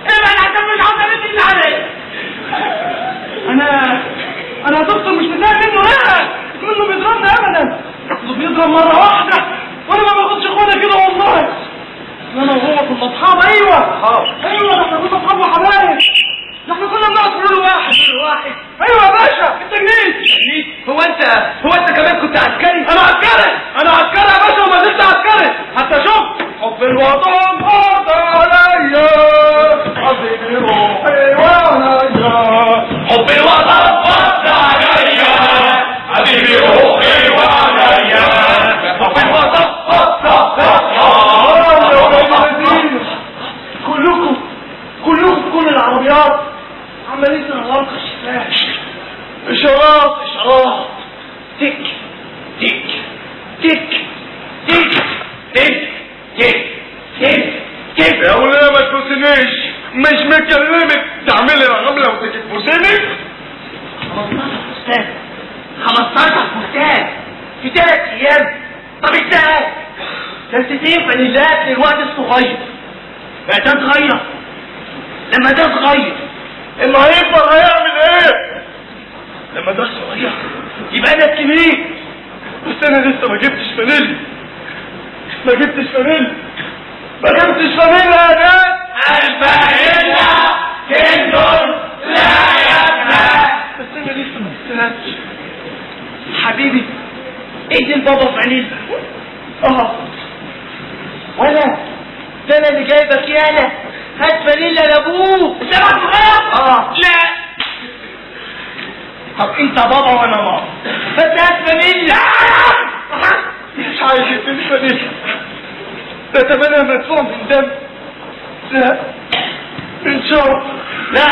ابعد عشان مش عاوز امد ايدي عليك انا يا دكتور مش متضايق منه لا منه بيضربني ابدا ده بيضرب مره واحده وانا ما باخدش اخونا كده والله انا وهو كنا اصحاب ايوه ده احنا كنا اصحاب وحبايب ده احنا كنا بنقعد في رول واحد ايوه يا باشا انت جنيت هو انت كمان كنت عسكري انا عسكري يا باشا وما زلت عسكري حتى شوف حب الوطن فرض عليا حبيبي روحي وعليا حب الوطن فرض عليا حبيبي روحي وعليا حب الوطن كلكم كل العربيات عمالين تنغلق اشارات تك تك تك تك تك تك تك تك يا وليه ما تبوسنيش مش مكلمك تعملي العملة وتيجي تبوسني 15 فستان في 3 ايام طب ازاي ده انت تنفع لله للوقت الصغير بقى ده اتغير لما ده صغير اللي هيكبر هيعمل ايه لما ده صغير يبقى انا الكبير بس انا لسه ما جبتش فانيلا يا ناس الفانيلا كندر لا يبنى بس انا لسه ما استنتش حبيبي ادي البابا فانيلا. وانا ده انا اللي جايبك يالا. هات فانيلا لابوك. سمعت غلط؟ لا. طب انت بابا وانا ماما، بس هات فانيلا. مش عايز اديني فانيلا، ده تمنها مدفوع من دم. لا، من شرف. لا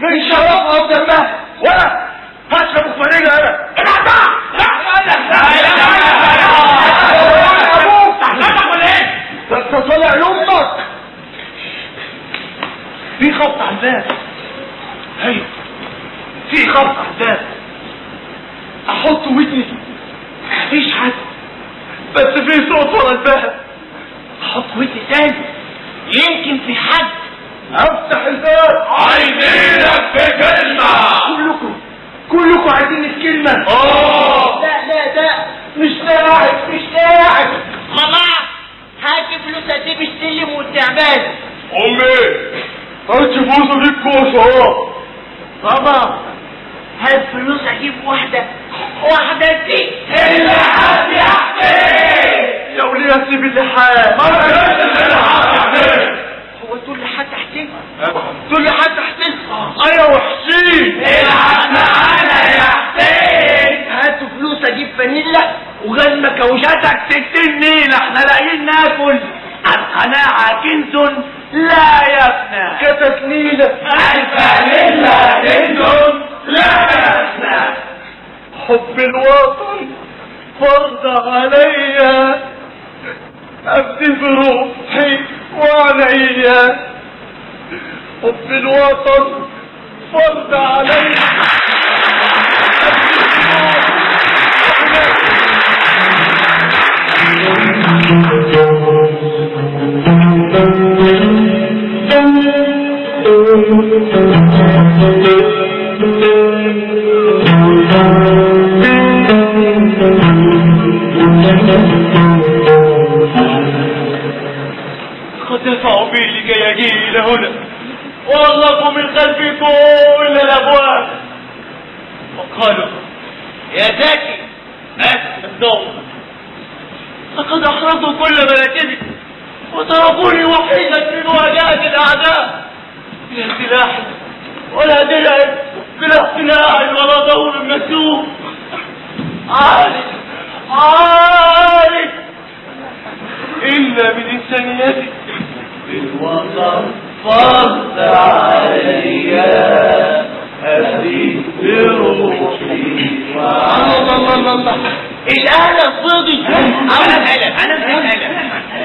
من شرف افضل بقى. ولا هات لابوك فانيلا. ده انت طالع لامك. في خبط على الباب. ايوه في خبط على الباب. احط ودني مفيش حد، بس في صوت ورا الباب. احط ودني تاني يمكن في حد. افتح الباب. عايزينك في كلمة. كلكم عايزين الكلمة. لا ده مش لاعب. ماما هات فلوس اديب السلم والتعبان. امي هات فلوس اجيب كوسة. بابا هات فلوس اجيب واحدة دي. اللي حد يحكي. يا وليه سيب اللحام. ما كانش اللي حد. هو تقول لحد حسين؟ تقول لي حد حسين؟ ايوه وحسين. العب معانا يا حسين. هاتوا فلوس اجيب فانيلا وغزمة كوشاتك 60 نيلة. احنا لاقيين ناكل. القناعة كنز لا يفنى. كتكنيلة. الفانيلا كنز لا يفنى. حب الوطن فرض عليا، ابدي بروحي وعليا. حب الوطن فرض عليا، ابدي قد دفعوا بي لكي اجي الى هنا واغلقوا من خلفي كل الابواب وقالوا يا زكي اسف الضوء، لقد احرقوا كل مراكزي وتركوني وحيدا في مواجهة الاعداء، بلا سلاح ولا درع، بلا اقتناع ولا دور مكتوب. عارف إلا من إنسانيتي. الوطن فرض عليا، أبدي بروحي. الله الآلة الصدي. انا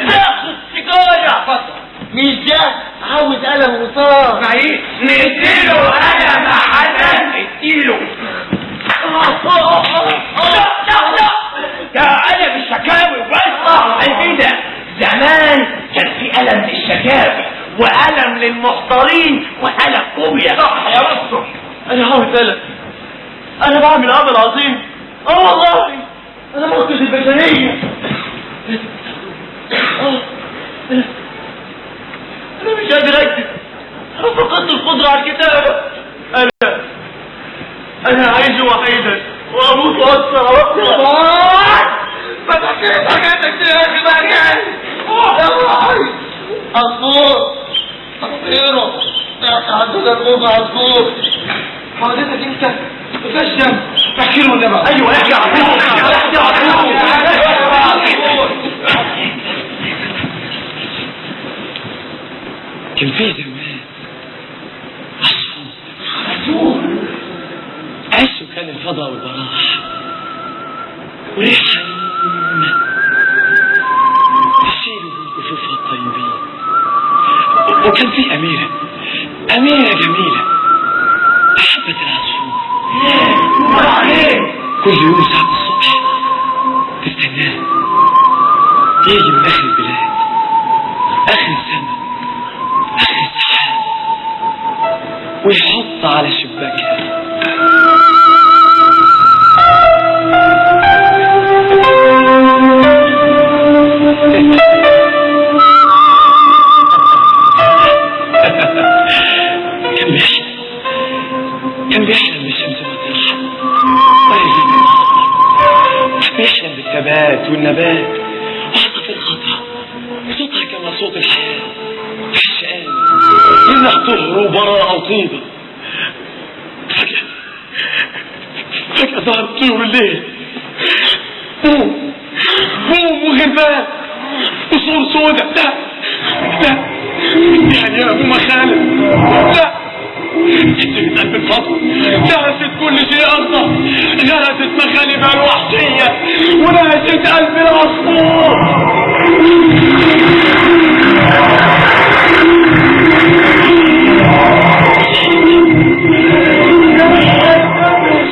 تاخد سيجارة. مش ده عاوز قلم رصاص. معي نديله انا مع حسن. اديله. لا ده قلم الشكاوي بس. عارفين ده زمان كان في قلم للشكاوي وقلم للمحضرين وقلم كوبيا. صح يا رب. أنا عاوز قلم. أنا بعمل عمل عظيم. والله أنا منقذ البشرية. أنا مش قادر أكتب. أنا فقدت القدرة على الكتابة. أنا عايش وحيدا وأموت وأسرع وأقرأ. فتحكيت حاجاتك دي يا أخي مريان. عصفور عصفيره عندنا البوم عصفور. حضرتك أنت تفشم تحكي له النبع. أيوة احكي عصفور. كان في زمان عصفور عشه كان الفضاء والبراح وريحة تشيله بكفوفها الطيبين. وكان في أميرة جميلة أحبت العصفور. كل يوم ساعة الصبح تستناه يجي من آخر البلاد، آخر السماء، آخر السحاب، ويحط على شباكها كان بيحلم بالشمس والضحى ويزيد النهار. كان بيحلم بالسماء إنها طهر وبراءة طيبة. فجأة ظهرت طيور الليل، بوم وغربان وصور سودة. لا يعني يا أبو مخالب، لا جبت قلب الفضل، نهست كل شيء أرضه، نهست مخالبها الوحشية ونهست قلب العصفور.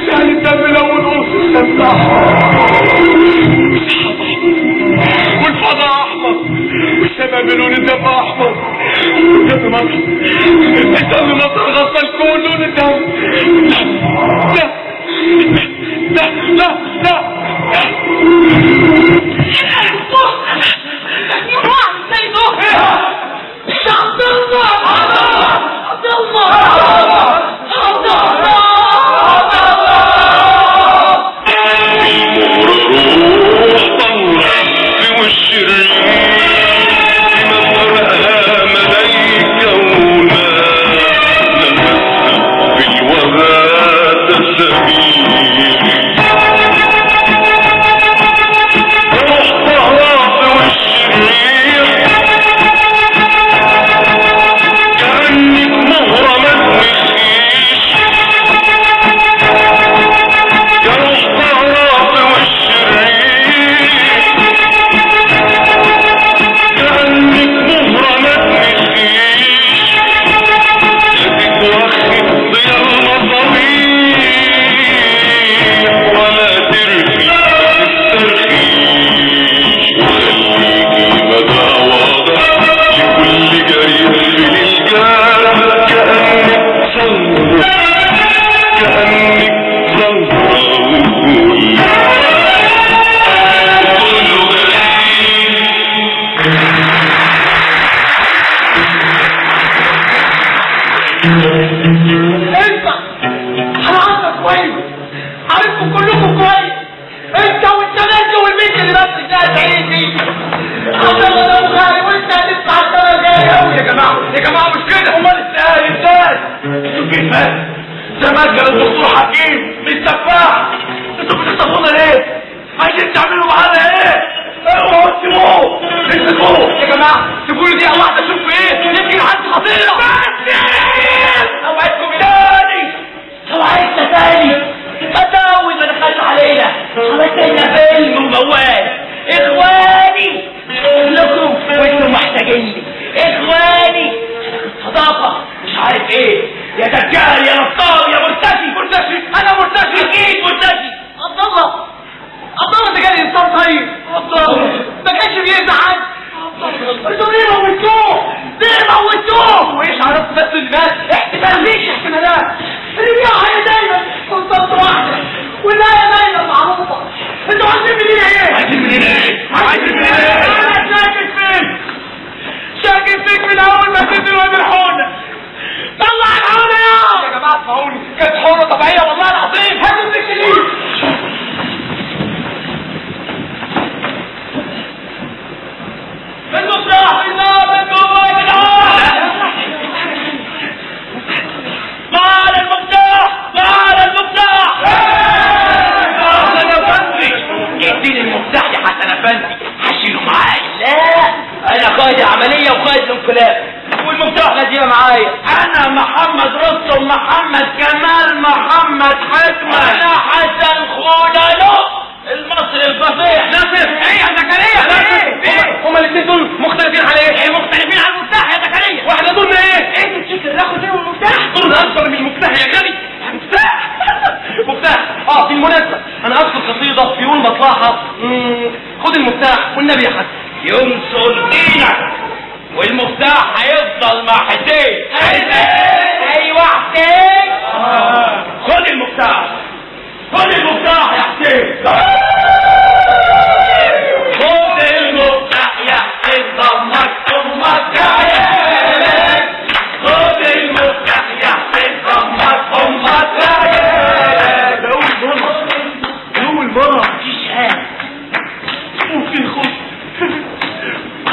يعني الدم لو نقص السماح والفضاء أحمر والسماء بلون الدم أحمر والدم مطر، الدم مطر غطى الكون لون الدم. لا لا لا لا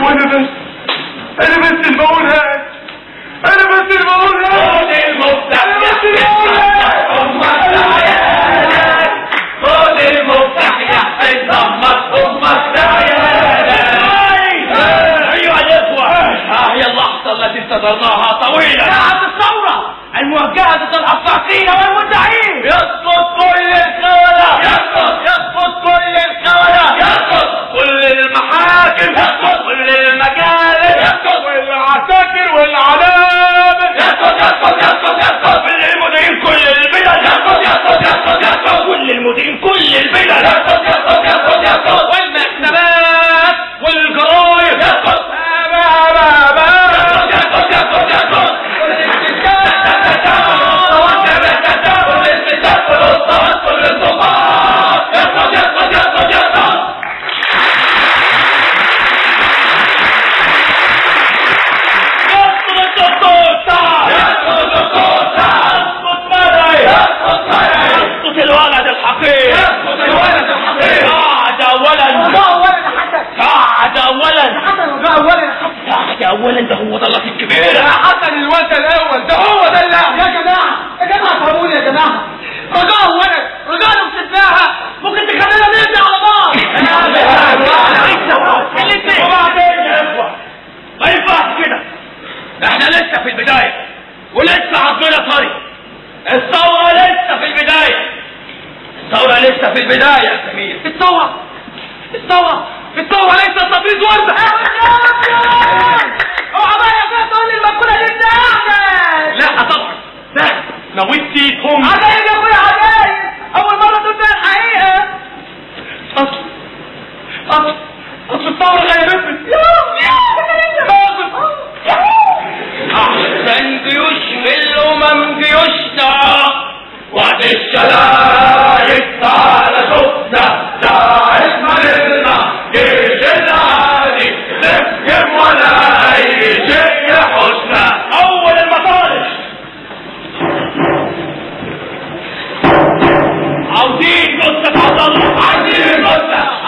وانا بس اللي بقولها، انا بس اللي التي انتظرناها طويلا. ساعة الثورة الموجهة ضد العساكرين والمدعين. يسقط كل الخونة، يسقط كل الخونة، يسقط كل المحاكم، يسقط كل المجالس، يسقط كل العساكر والعنابر، يسقط كل المديرين كل البلد، يسقط كل المديرين كل البلد، يسقط والمكتبات والجرايد، يسقط اولا ده هو ده اللطيف الكبير. يا حسن الولد الاول ده هو ده اللي يا جماعه فهموني يا جماعه. رجاء ولد رجاء لو سبناها ممكن تخلينا نرجع على بعض. ما ينفعش كده، احنا لسه في البدايه ولسه عظمنا طري. الثوره لسه في البدايه، الثوره لسه في البدايه يا سمير. الثوره ليست تبريد ورده. اوعى بقى يا فهد تقول لي المقوله دي بتاعتك. لا طبعا، لا نويتيهم عجايب يا اخويا عجايب، اول مره تقول فيها الحقيقه. اصل الثوره غيرتني. احسن جيوش في الامم جيوشنا، وقت الشدائد تعالى شفنا، ساعة ما نلنا جيش العادي نسجم ولا اي شيء يحوشنا. اول المطالب عاوزين جثة عبد الله،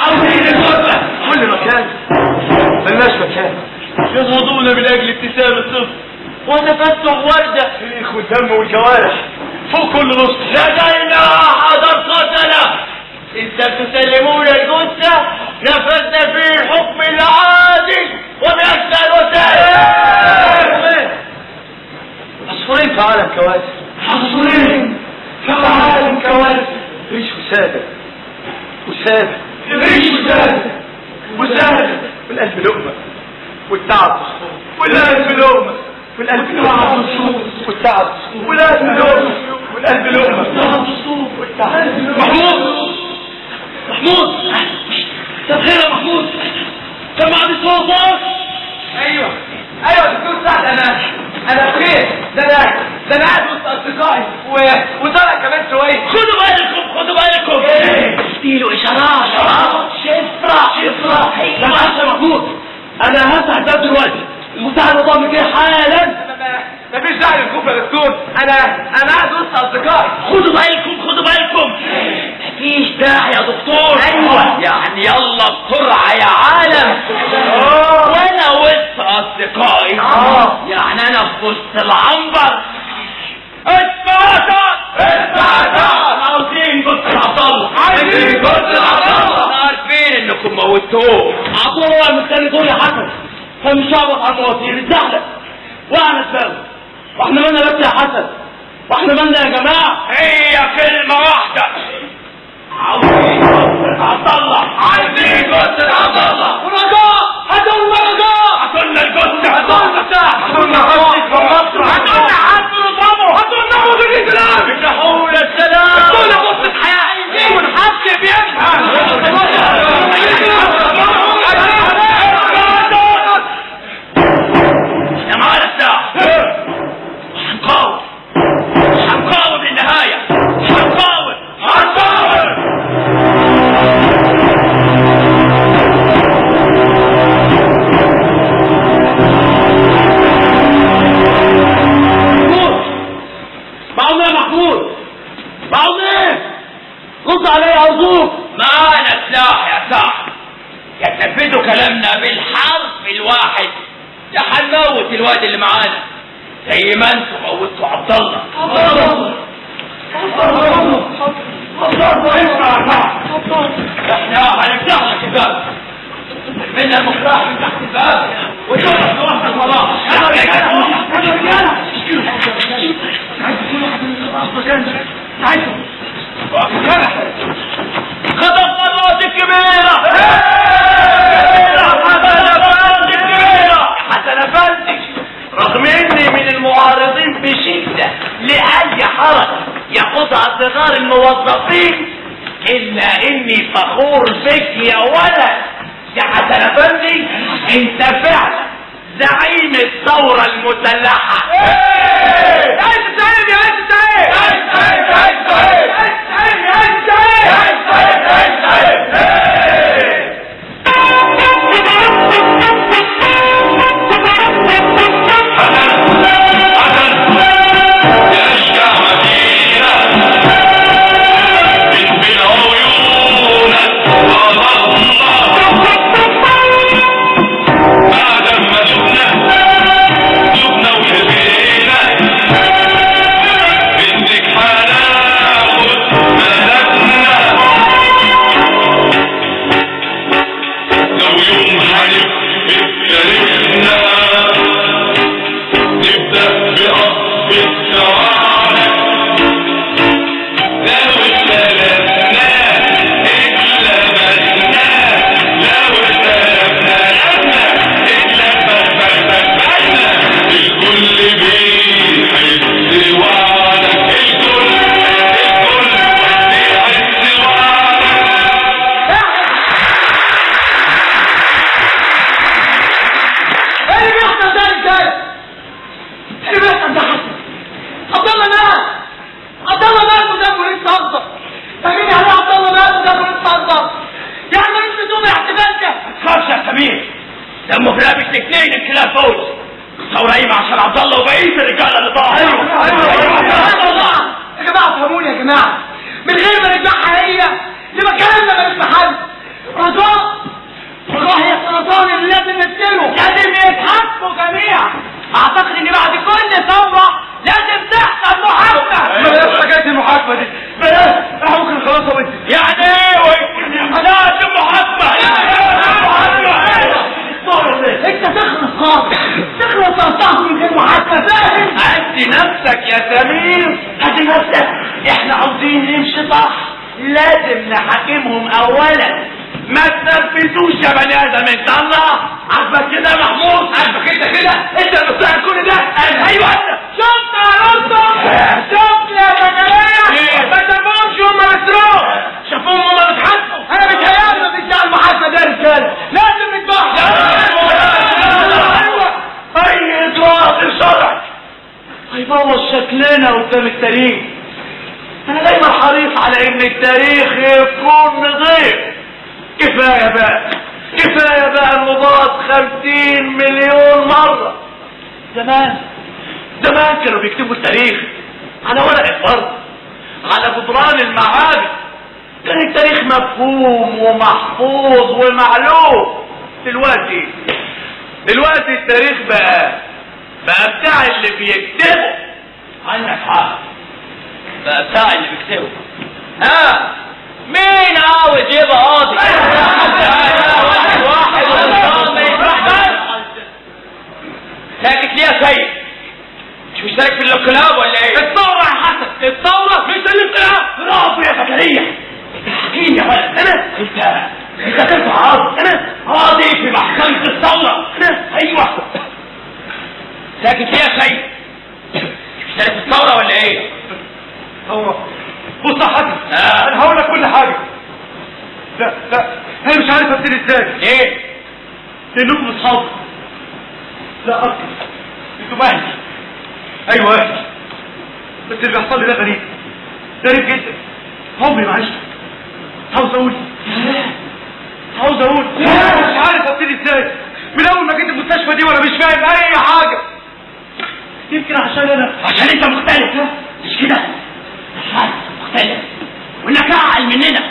عاوزين جثة. كل مكان ملناش مكان. ينهضون من اجل ابتسام الطفل وتفتح وردة الريخ والدم والجوارح فوق كل نص. لدينا حضر قتلة، إذا تسلمون الجثة نفذنا في الحكم العادي وبأسفل الوسائل. عصفورين في عالم كوارث، عصفورين في عالم كوارث. ريش وسادة ريش وسادة والقلب لقمة والتعب والقلب لقمة والقلب تعب والتعب والقلب لقمة والقلب لقمة والتعب. محمود طب خير يا محمود، كان معدي صوت. ايوه دكتور سعد، انا بخير. ده انا قاعد وسط اصدقائي وطالع كمان شويه. خدوا بالكم اديله اشارات شفرة. لا معلش يا محمود، انا هفتح الباب دلوقتي، المساعد ضامن كده حالا. مفيش داعي للخوف يا دكتور، انا قاعد وسط اصدقائي. خدوا بالكم مفيش داعي يا دكتور. ايوه يعني يلا بسرعة يا عالم. وانا وسط اصدقائي، يعني انا في وسط العنبر. اسمعوا عاوزين جثة عبد الله، عارفين انكم موتوه. عبد الله مستني دور يا حسن، فمش هبط على المواسير الزحلة وانا اسبابه. واحنا مالنا بس يا حسن، واحنا مالنا يا جماعة؟ هي كلمة واحدة، عاوزين جثة عبد الله، عايزين جثة عبد الله. ورجاء هاتولنا الجثة، هاتولنا حسن وضربه، هاتولنا مدير السلام، افتحوا لنا السلام، هاتولنا جثة حياة والحسن بيفهم. احنا معانا الساعة هنقاوم للنهاية، هنقاوم. محمود رد علي ارجوك. معانا سلاح يا صاحبي، يا تنفذوا كلامنا بالحرف الواحد يا هنموت الواد اللي معانا زي ما انتم موتوا عبد الله. احنا هنفتح لك الباب، منا المفتاح من تحت الباب. وتقف لوحدك وراه. يلا يا رجاله يلا يا رجاله. عايز كل واحد من الخطأ عايزه خطفنا الراس الكبيرة. حسن افندي، رغم اني من المعارضين بشدة لأي حركة ياخدها صغار الموظفين، الا اني فخور بك يا ولد يا حسن افندي. انت فعلا زعيم الثورة المسلحة. عايز تعيب يا عايز تعيب عايز تعيب عايز تعيب عايز تعيب عايز تعيب عايز تعيب شكلنا قدام التاريخ. انا دايما حريص على ان التاريخ يكون نظيف. كفاية بقى المضاد 50 مليون مرة. زمان كانوا بيكتبوا التاريخ على ورق الفرد، على جدران المعابد. كان التاريخ مفهوم ومحفوظ ومعلوم. دلوقتي التاريخ بقى بتاع اللي بيكتبه. عندك حق، بقى بتاع اللي بيكتبه. مين عاوز يبقى قاضي؟ واحد ساكت ليه يا سيد؟ مش مشترك في الانقلاب ولا ايه؟ الثورة يا حسن، الثورة مش الانقلاب. برافو يا زكريا، انت حكيم يا ولد. انت كنت قاضي، انا قاضي في محكمة الثورة. ايوه ساكت ليه يا سيد؟ مشترك في الثورة ولا ايه؟ ثورة؟ بص يا حاج، انا هقول لك كل حاجة. لا انا مش عارف ابتدي ازاي. ليه؟ لانكم اصحاب. لا اكتر، انتوا اهلي. ايوه اهلي، بس اللي بيحصل لي ده غريب جدا. عمري ما عشت. عاوز اقول مش عارف ابتدي ازاي. من اول ما جيت المستشفى دي وانا مش فاهم اي حاجة. يمكن عشان انت مختلف. مش كده؟ عشان مختلف وانك اعقل مننا،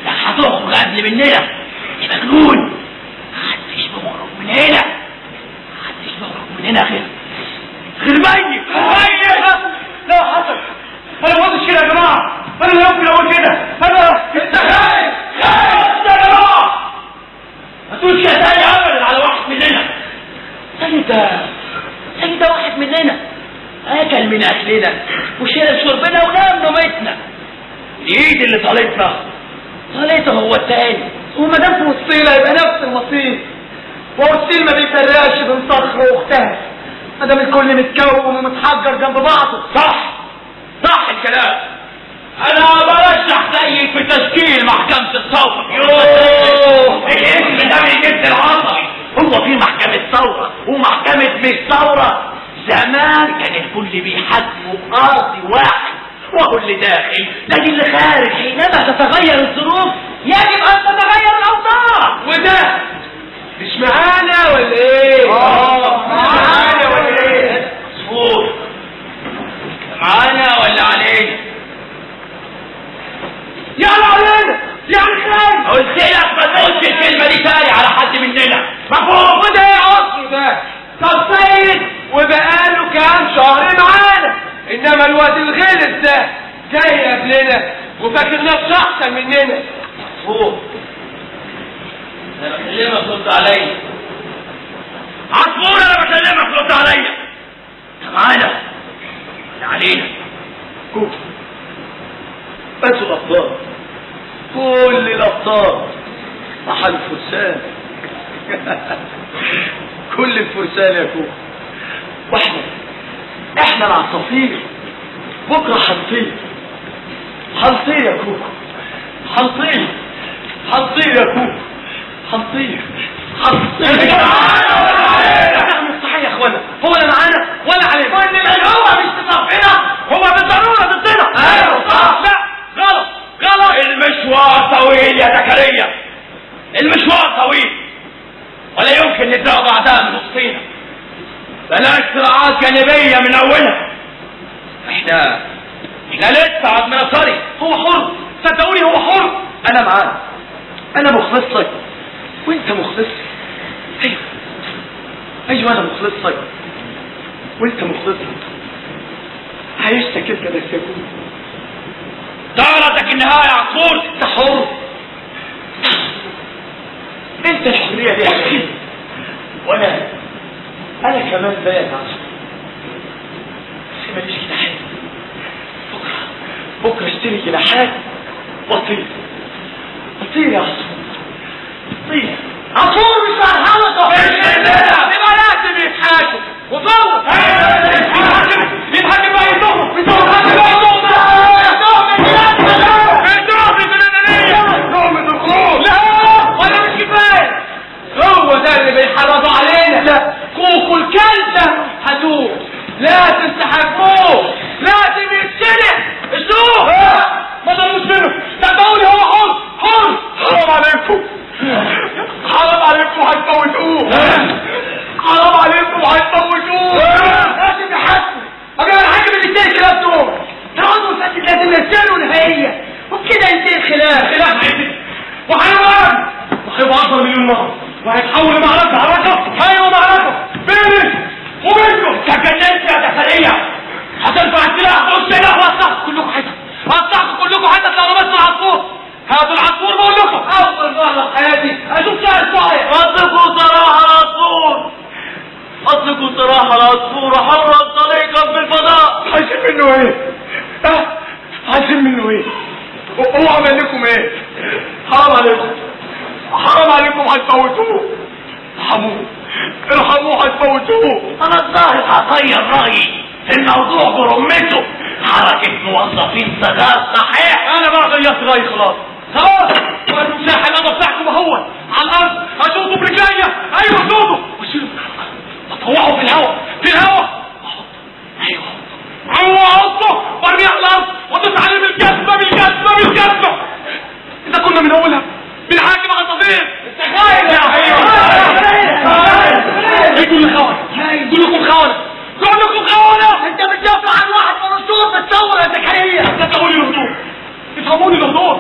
انك هتخرج قبل مننا. يا مجنون، محدش بيخرج من هنا، غير ميت. لا حسن، انا ما قلتش كده يا جماعة. انا لا يمكن اقول كده. انت خايف يا جماعة. ما تقولش كده تاني ابدا على واحد مننا. ده واحد مننا اكل من اكلنا وشرب شربنا ونام نومتنا. الايد اللي طالتنا طالته هو التاني، وما دام في وسطينا يبقى نفس المصير. ووسطيل ما بيفرقش بين صخر واختها، ما دام الكل متكون ومتحجر جنب بعضه. صح الكلام. انا برشح زيك في تشكيل محكمة الثورة. الاسم ده من الجنس العصبي. هو في محكمة ثورة ومحكمة مش ثورة. زمان كان الكل بيحكموا قاضي واحد، وهو اللي داخل لكن اللي خارج. حينما تتغير الظروف يجب ان تتغير الاوضاع. وده مش معانا ولا ايه؟ معانا ولا ايه؟ مظبوط. معانا ولا علينا؟ يعني علينا، يعني خير. قلت لك ما تقولش الكلمة دي تاني على حد مننا. مفهوم؟ وده ايه عصر ده؟ طب سيد وبقاله كام شهر معانا، انما الواد الغلس ده جاي قبلنا وفاكر نفسه احسن مننا. مفهوم. انا بكلمك رد عليا. عصفور انا بكلمك رد عليا. معانا ولا علينا؟ بس الابطال، كل الابطال محل الفرسان. كل الفرسان يا كوكو، واحنا العصافير بكره هنطير يا كوكو، هنطير يا كوكو، هنطير. صحيح يا اخوانا، هو لا معانا ولا علينا. كل من هو مش تصفينا هو بالضروره ضدنا. ايوه صح. لا غلط. المشوار طويل يا زكريا، المشوار طويل ولا يمكن نبدأ بعدها من وسطينا. بلاش صراعات جانبية من أولها. احنا لسه عبد الناصري. هو حر، صدقوني هو حر. انا معاه، انا مخلصك وانت مخلص. ايوه انا مخلصك وانت مخلص. عايشتك انت بس يا كوكو. دارتك النهاية عصفور. انت حر، انت الحرية دي عشان وانا كمان زيك عشان. بس ماليش جناحات. بكره اشتري جناحات واطير يا عصفور. عصفور مش مرحلته. يبقى لازم يتحاكم وفوق. يتحاكم بقى يتهم هو ده اللي بيحرضوا علينا. لا كوكو الكلب ده هتوب، لازم تحاكموه، لازم يتسلح. اشوف ما ضلوش منه، صدقوني هو حر. حرام عليكم هتموتوه. لازم يحاكموا. اجيب الحاكم اللي يشتري الكلاب دول تعالوا فاتت، لازم يرسلوا نهائيا وبكده ينتهي الخلاف. وحيوان وهيبقى 10 مليون مرة وهيتحول لمعركة. ايوه معركة بيني وبينكم. تجننت يا زكريا. هترفع السلاح وقلت هفتحكم كلكم حتى تلاقوا بس العصفور. هاتوا العصفور بقول لكم اول مرة في حياتي اشوف شاهد صحيح. اطلقوا سراح العصفور حرا طريقا في الفضاء. عايزين منه ايه؟ هو عمل لكم ايه؟ حرام عليكم هتموتوه. ارحموه هتموتوه. انا الظاهر هغير رايي. الموضوع برمته حركة موظفين صغار. صحيح انا بقى غيرت رايي خلاص. والمساحة اللي انا بتاعكم اهو على الارض اشوطه برجليا. ايوه شوطه واشيله اطوعه في الهواء. ايوه احطه وارميه على الارض وادوس عليه بالجزمة. اذا كنا من اولها بنحاكم عصافير. انت خايف يا كلكم خونة. انت بتدافع عن واحد مرشوط في الثورة يا زكريا. افهموني الهدوء.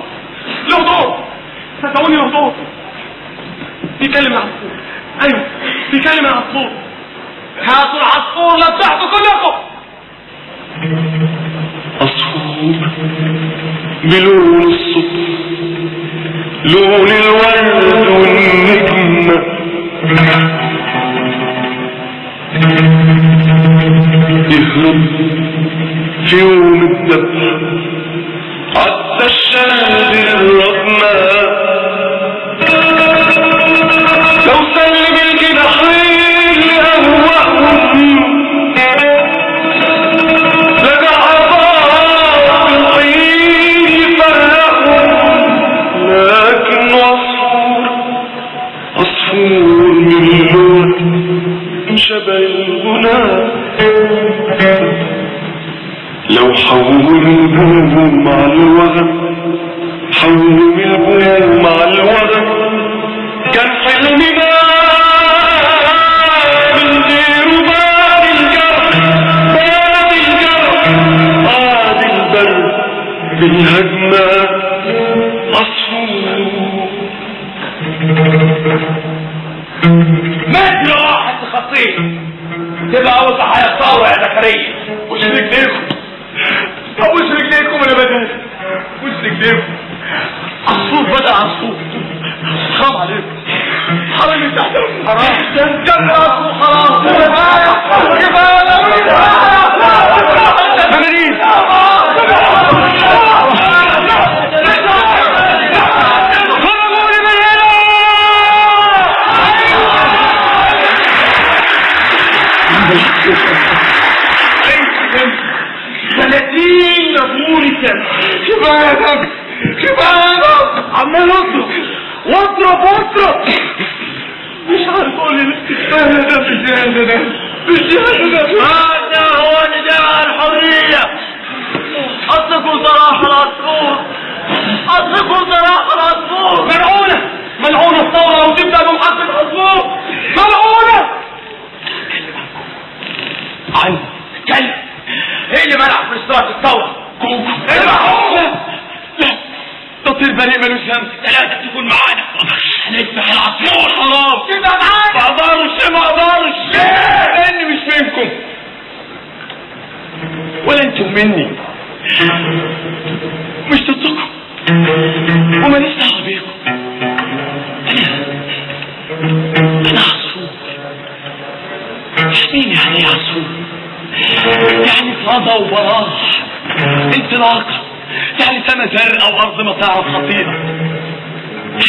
بيكلم العصفور. ايوه بيكلم العصفور. هاتوا العصفور لبسحته كلكم. عصفور بلون الصبح، لون الورد والنجمة، حول الهموم مع الوغم، حول الهموم مع الوغم، كان حلمنا من غير بعد الجرح، بعد الجرح بعد البرد بالهجمة عصفور. مات يا واحد خطير تبقى اول ضحايا الثوره يا زكريا. وش رجليكم؟ وش رجليكم يا بدر؟ وش رجليكم؟ عصفور بدا عصفور. حرام عليكم، حرام من تحت حرام جنة وخلاص. كفايه كفايه مجانين. خرجوني من هنا. 30 نافوري كان. كفايه ده كفايه ده. عمال واضرب مش عارف اقول الاستكفاء ده بزياده ده بزياده. هذا هو نداء الحريه. اطلقوا سراح العصفور، اطلقوا سراح العصفور. ملعونه الثوره وتبدا بمحطه العصفور. ملعونه. عن كلب ايه اللي منع في صراط الثوره؟ لا تطير بريء ملوش همس. ثلاثة تكون معانا هنذبح العصفور. حرام تبقى معانا. ما اقدرش لاني مش منكم ولا انتم مني. مش ضدكم وماليش دعوه بيكم. انا عصفور. مين يعني عصفور؟ يعني فضا وبراح، انطلاقه، يعني سما زرقاء وارض ما تعرف خطيئه.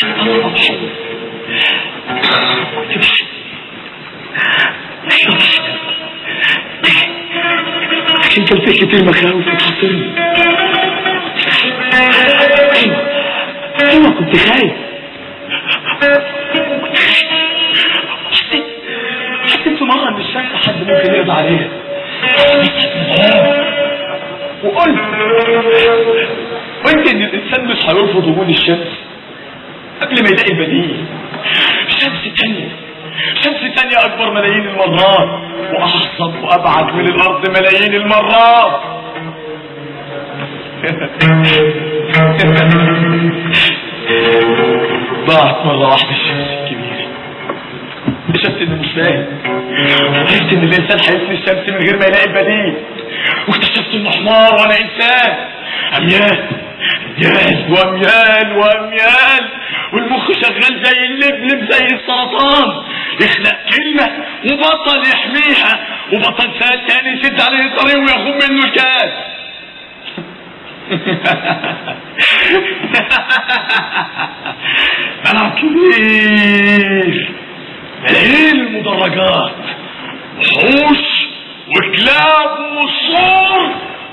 انا مبحوث لكن كان في كتير مخاوف بتحصرني. ايوه كنت خايف. حسيت في مره ان الشمس حد ممكن يقضي عليها. وقلت وانت ان الانسان مش هيرفض وجود الشمس قبل ما يلاقي البديل. شمس تانية اكبر ملايين المرات واعظم وابعد من الارض ملايين المرات. ضاعت مرة واحدة الشمس الكبيرة. اكتشفت اني مش فاهم، وعرفت ان الانسان هيفني الشمس من غير ما يلاقي البديل، واكتشفت انه حمار وانا انسان. اميال والمخ شغال زي اللبلب زي السرطان، يخلق كلمة وبطل يحميها وبطل تاني يسد عليه الطريق وياخد منه الكاس. ملعب كبير ملايين المدرجات وحوش وكلاب وصور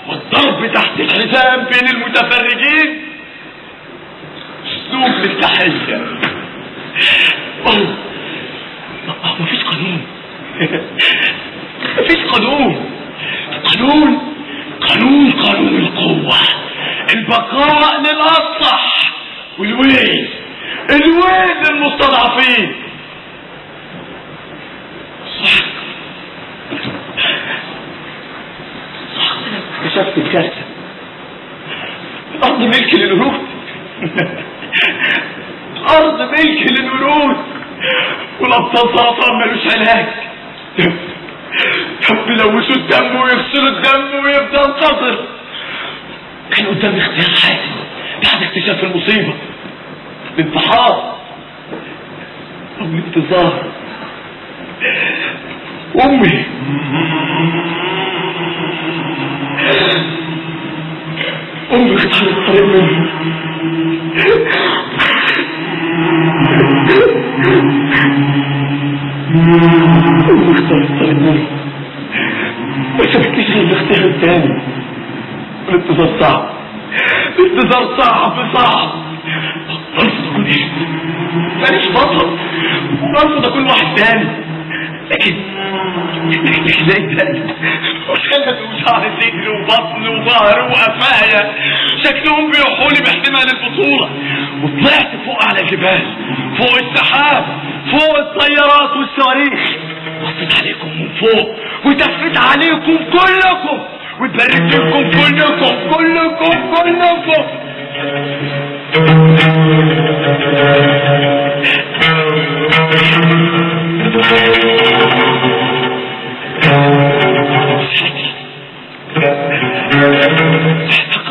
والضرب تحت الحزام بين المتفرجين اسلوب للتحية. مفيش قانون. قانون القوة، البقاء للأصلح، والويل للمستضعفين. صح اكتشفت الكارثة. الأرض ملك للورود. الأرض ملك للورود والأبطال سرطان ملوش علاج. بيلوثوا الدم ويغسلوا الدم ويفضل قذر. كان قدامي اختيار حاسم بعد اكتشاف المصيبة، الانتحار او الانتظار. امي اختارت الطريق مني. ما سبتنيش غير الاختيار الثاني. الانتظار صعب. رفض اكون ماليش بطل، ورفض اكون واحد تاني. لكن ازاي ده؟ خلت وشعر صدري وبطن وظهر وقفايا شكلهم بيوحولي باحتمال البطولة، وطلعت فوق على جبال، فوق السحاب، فوق الطيارات والصواريخ، بصيت عليكم من فوق وتفيت عليكم كلكم واتبركت لكم كلكم.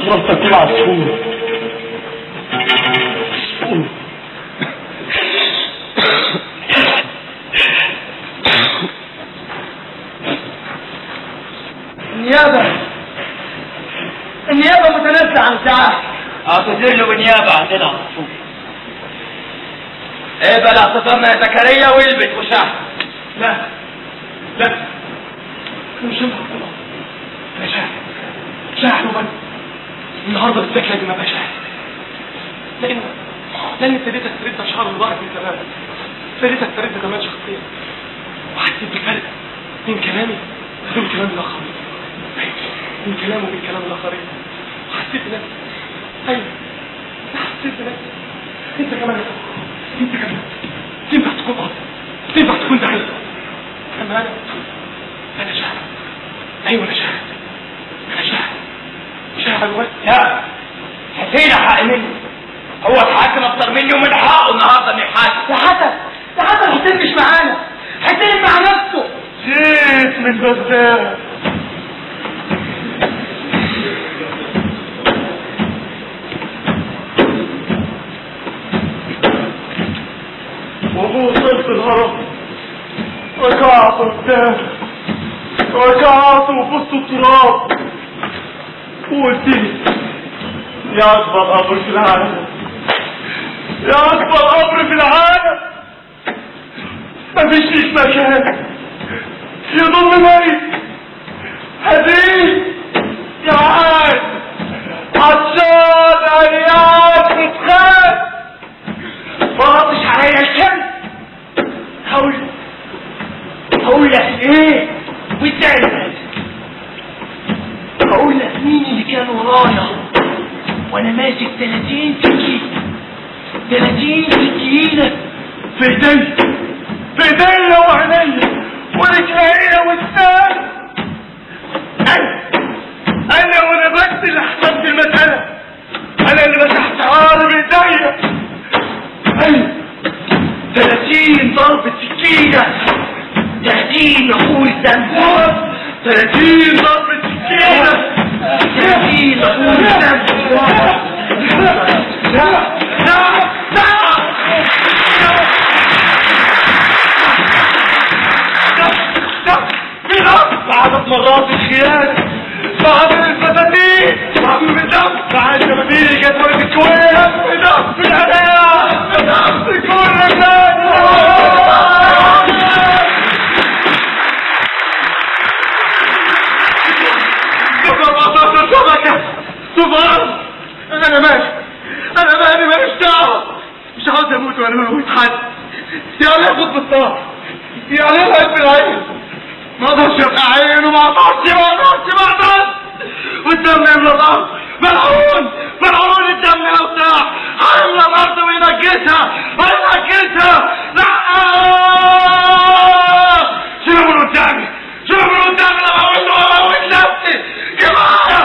قررت اكون عصفور. النيابة متنازلة عن ساعات. اعتذر له بالنيابة عندنا عصفور. اقبل اعتذارنا يا زكريا والبس وشاهد. لا مش هنطلع. انا شاهد وبس. النهارده بالذات لازم ابقى شاهد، لان ابتديت استرد اشعار اللي ضاعت من زمان، ابتديت استرد كمان شخصيا، وحسيت بفرق بين كلامي وبين كلام الاخرين، من كلامه وبين كلام الاخرين، وحسيت بنفسي. ايوه حسيت بنفسي. انت كمان تنفع تكون قاضي، تنفع تكون داعية. اما انا شاهد. ايوه انا شاهد وبس. لا حسين حق مني، هو اتحاكم اكتر مني ومن حقه النهارده انه يحاكم. ده حسن حسين مش معانا، حسين مع نفسه. جيت من بغداد ووصلت الهرم، ركعت قدام، ركعت وبصت التراب وقلت لي يا اكبر قبر في العالم، يا اكبر قبر في العالم، مفيش ليك مكان يضم ميت حزين جعان عطشان عيان متخان. ما ردش عليا الكلب. هقول لك ايه وازاي؟ هقول لك مين اللي كان ورايا وانا ماسك 30 سكينة في ايديا وعينيا ورجليا واسناني. انا وانا بقتل احسنت المسألة، انا اللي مسحت عار بايديا. ايوه 30 ضربة سكينة، 30 نقول ذنب، 30 ضربة سكينة، 30 نقول ذنب. بعدت مرات الخيانة، بعد الفتاتين، بعد الدم، بعد الجماهير جت ورد الكويت، بدم في العراق، بدم في كل مكان. 14 شبكة صفار. انا مالي ماليش دعوة، مش عاوز اموت وانا بموت حد. يعني اخد بالطار، يعني العب بالعين، ما اقدرش ابقى عين وما اقدرش والدم يملى الارض. ملعون الدم لو ساح هيملى الارض وينجسها. لا شنو من قدامي لما اموت نفسي. كفايه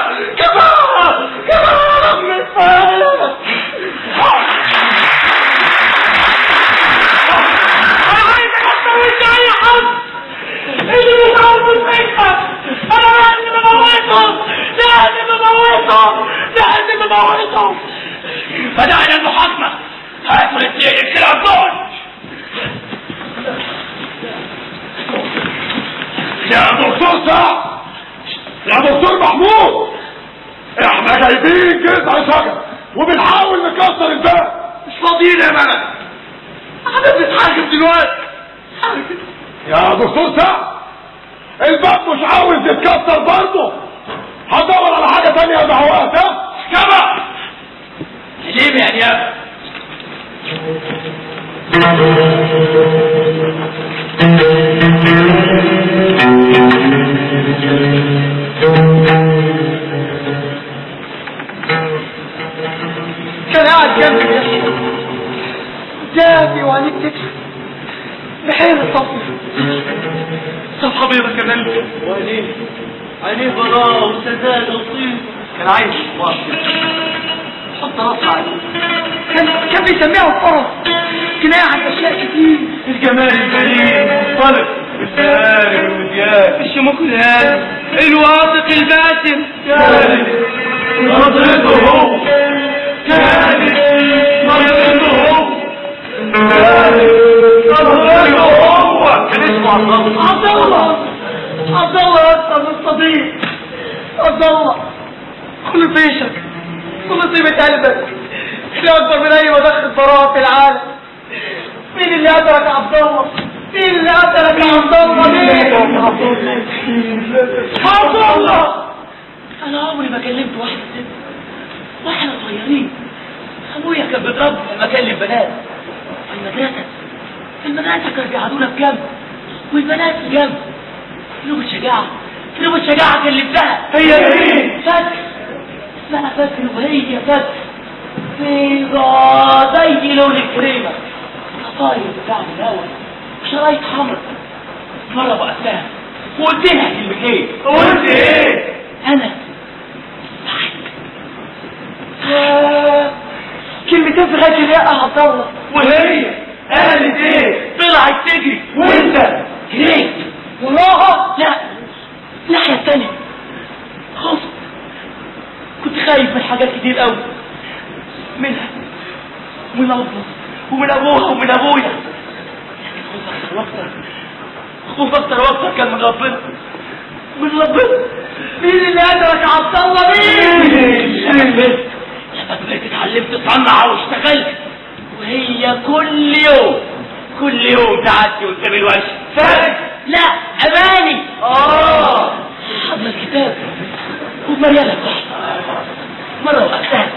لازم اموتهم. بدأنا المحاكمة. هاتوا الاثنين الكلاب دول. يا دكتور محمود، احنا جايبين جذع شجر وبنحاول نكسر الباب. مش فاضيين يا ملك، احنا بنتحاكم دلوقتي. يا دكتور سعد، الباب مش عاوز يتكسر برضه. هدور على حاجة تانية يا دعوات. كما ليه يا نيابة؟ صفحة بيضة كمان عينيه براء وسداد لطيف. كان عايش واحد حط راسه عليه. كان بيسميها الفرس، كناية عن اشياء كتير. الجمال البليغ والطلق والسهاري والوديان الشموخ الهادي الواثق الباسم كانت نظرته هو كانت نظرته هو كان اسمه عبد الله يا اسطى الصديق. عبد الله كل طيشك كل طيبة قلبك اللي اكبر من اي مدخل براءة في العالم. مين اللي قتلك يا عبد الله؟ مين اللي قتلك يا عبد الله؟ مين؟ عبد الله انا عمري ما كلمت واحدة ست واحنا صغيرين. ابويا كان بيضربني لما اكلم بنات في المدرسة كانوا بيقعدونا في جنب والبنات في جنب. كلمة شجاعة كلمتها. هي مين؟ فاكر اسمها فاكر وهي فاكر بيضة زي لون الكريمة القطاير بتاع الهوا وشرايط حمرا. مرة وقفتها وقلت لها كلمتين. قلت ايه؟ انا كلمتين في غاية الياء يا عبد الله. وهي قالت ايه؟ طلعت تجري وانت جريت وراها. لا الناحية التانية خفت. كنت خايف من حاجات كتير قوي، منها ومن أبوها ومن أبوها ومن أبويا. خوف أكتر وأكتر كان من ربنا. مين اللي قدرك يا عبد الله؟ مين؟ لما كبرت اتعلمت اصنع واشتغلت وهي كل يوم تعدي قدام الورشة. فارس؟ لا أماني. حضر الكتاب ومليانة بحث. مرة وقفتها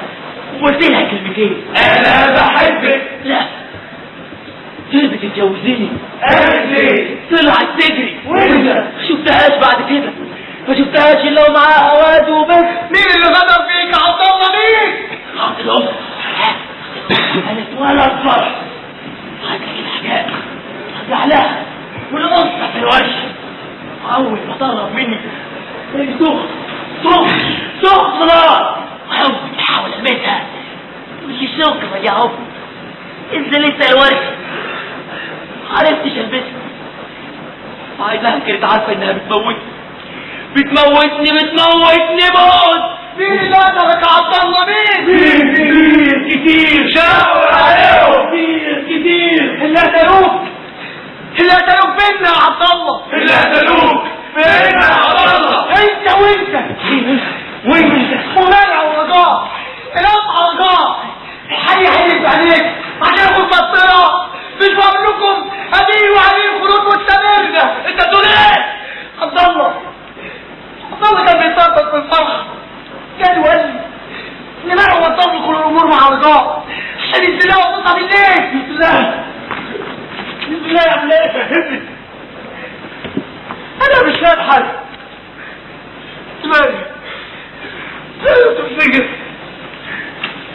وقلت لها كلمتين. انا بحبك. لا تربت تتجوزيني. قالت ليه؟ طلعت تجري وانت؟ ما شفتهاش بعد كده، ما شفتهاش الا ومعاها واد وبس. مين اللي غدر فيك يا عبد الله؟ مين؟ خاطر قالت ولا الفرح هاتلك الحاجات هرجع لها والقصة في الورشة. أول ما طلب مني سخن نار وحاول أحاول ألمسها واللي شكرا يا عم انزل انت الورشة. عرفتش ألبسها عايزاها كانت عارفة إنها بتموتني موت. مين اللي قدرك يا عبد الله؟ مين؟ كتير شاور عليهم. كتير اللي قتلوك فين يا عبد الله؟ اللي قتلوك فين يا عبد الله؟ انت وانت ومنع ورجاء القطع رجاء الحي حلف عليك عشان اكون بطيرة مش بقول لكم ادير وعليه خروج مستمر. ده انت تقول ايه؟ عبد الله كان بيطبق في الفرح. كان وقال لي ان منعوا وطلوا كل الامور مع رجاء عشان ينزلوا وتصحى بالليل. بسم الله يا عم ايه فهمني. انا مش فاهم حاجه. مالي تفتكر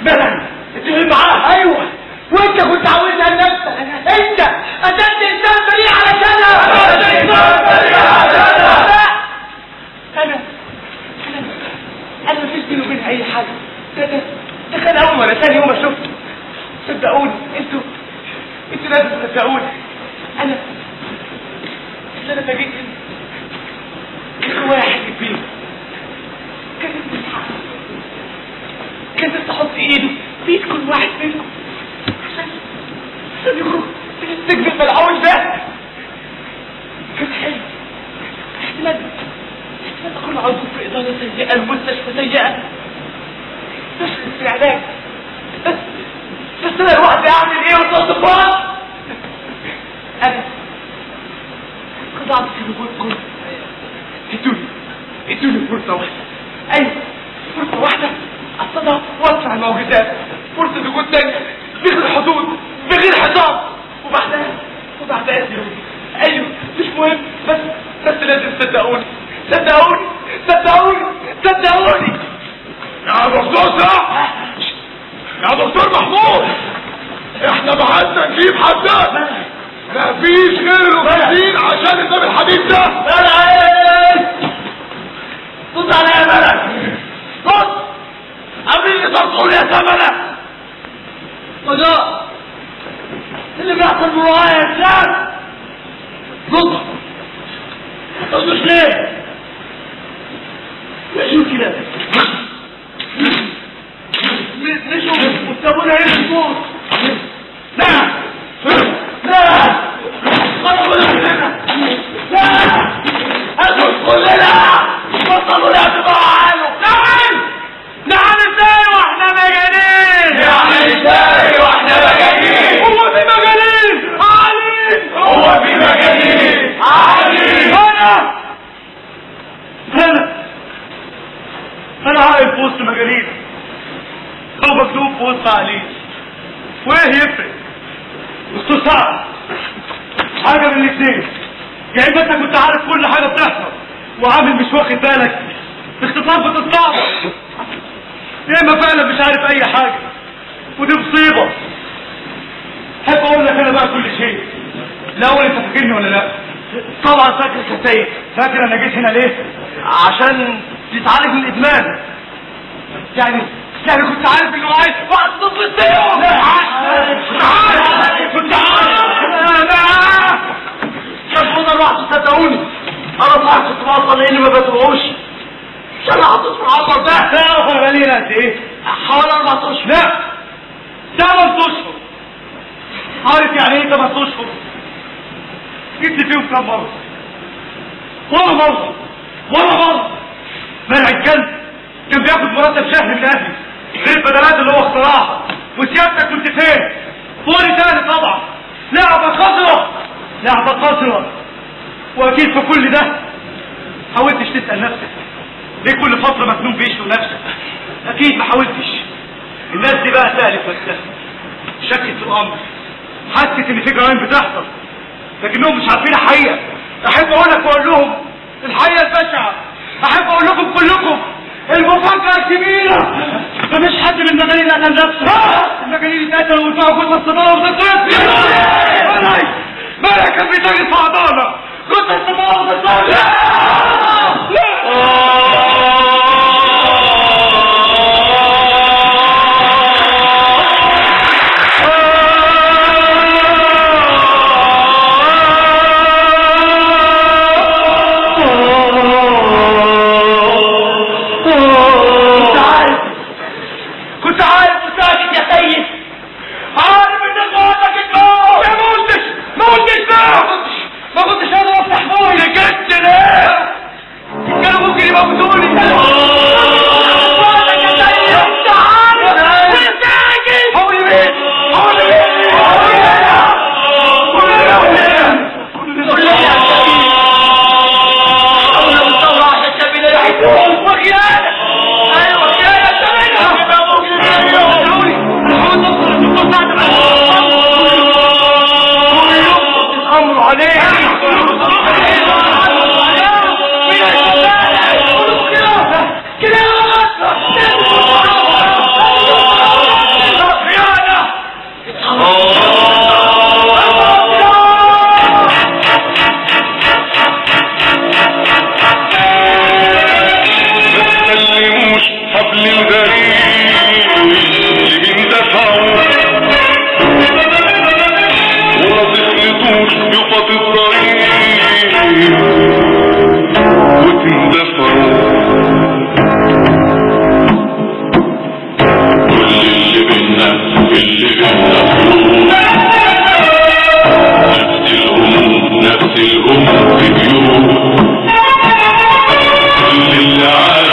بلد اتفق معاه؟ ايوه وانت كنت عاوزها لنفسك. انت قتلت انسان بريء علشانها. انا مفيش بيني وبينها اي حاجه. ده كان اول ولا ثاني يوم شفته. صدقوني انتوا لازم تصدقوني. انا لما جيت كان واحد كبير كان لسه تحط ايده في ايد كل واحد منكم عشان يخرج من السجن الملعون ده. كان حلو. احتمال اكون عضو في اداره سيئه المستشفى سيئه بس في علاج بس انا لوحدي اعمل ايه وتصفات؟ انا خضعت في وجودكم. ادوني فرصه واحده. ايوه فرصه واحده اصطدم وادفع الموجودات. فرصه وجود تاني بغير حدود بغير حساب. وبعدها ايوه مش مهم بس لازم تصدقوني. يا دكتور صح؟ يا دكتور محمود احنا بعتنا نجيب حداد مفيش غير الرصاصين عشان الباب الحديد ده. بص على يا ملك، بص قبل تقول يا زمنة. وده اللي بيحصل جوايا يا اسلام. بص مش ليه نشوف كده، نشوف وسابونا ايه الصوت. لا لا لا هدوس كلنا وصلوا لاعتباره. نعم ازاي واحنا مجانين؟ نعم ازاي واحنا مجانين؟ هو في مجانين عالين، هو في مجانين عالين. انا عايز في وسط مجانين او مكتوب في وسط عالين، وايه يفرق؟ استاذ سعد، حاجه من الاثنين، يا اما انت كنت عارف كل حاجه بتحصل وعامل مش واخد بالك باختصار بتستعبط، يا اما فعلا مش عارف اي حاجه ودي مصيبه. احب اقول لك انا بقى كل شيء. الاول انت فاكرني ولا لا؟ طبعا فاكر يا سيد. فاكر انا جيت هنا ليه؟ عشان تتعالج من الادمان. يعني كنت عارف انه عايز وقت نص السيوف. لا كنت عارف. كان راح تصدقوني، انا صح كنت بوصل لاني ما بتبعوش. مش انا حطيت في العمر ده. لا غالينا قد ايه؟ حوالي 4 اشهر. لا 8 اشهر. عارف يعني ايه 8 اشهر؟ جيت لي فيهم كم مره؟ ولا مره منع الكلب كان بياخد مرتب شهر من اهلي غير البدلات اللي هو اختراعها. وسيادتك كنت فين؟ فوري تاني طبعا. لعبه قذره. واكيد في كل ده حاولتش تسال نفسك ليه كل فتره مجنون بيشتم نفسك؟ اكيد ما حاولتش. الناس دي بقى سالت نفسها، شكت في الامر، حست ان في جرائم بتحصل لكنهم مش عارفين الحقيقه. احب اقول لك واقول لهم الحقيقه البشعه. احب اقول لكم كلكم المفاجاه الكبيره، مفيش حد من المجانين قتل نفسه. المجانين اتقتلوا وطلعوا جثه الصداره وبتطير. مالك كان بيتاجر في عضانه جثه الصداره وبتطير. كنت عارف وساكت يا سيد. عارف ان اخواتك اتموت. ما قلتش ما كنتش قادر افتح بوقي. سكت ليه؟ كانوا ممكن يموتوني. اخواتك يا سيد. انت عارف وساكت. حولي مين؟ كلنا يا سيد. حولنا بالثورة عشان شبينا يحبون. وخيانة. ايوه خيانة سمينها. امر عليه. حبل الغريب من دفعه ولا تخلطوش يفض الطريق وتندفعوا. كل اللي بينا نفس الهم في بيوت. كل اللي عاش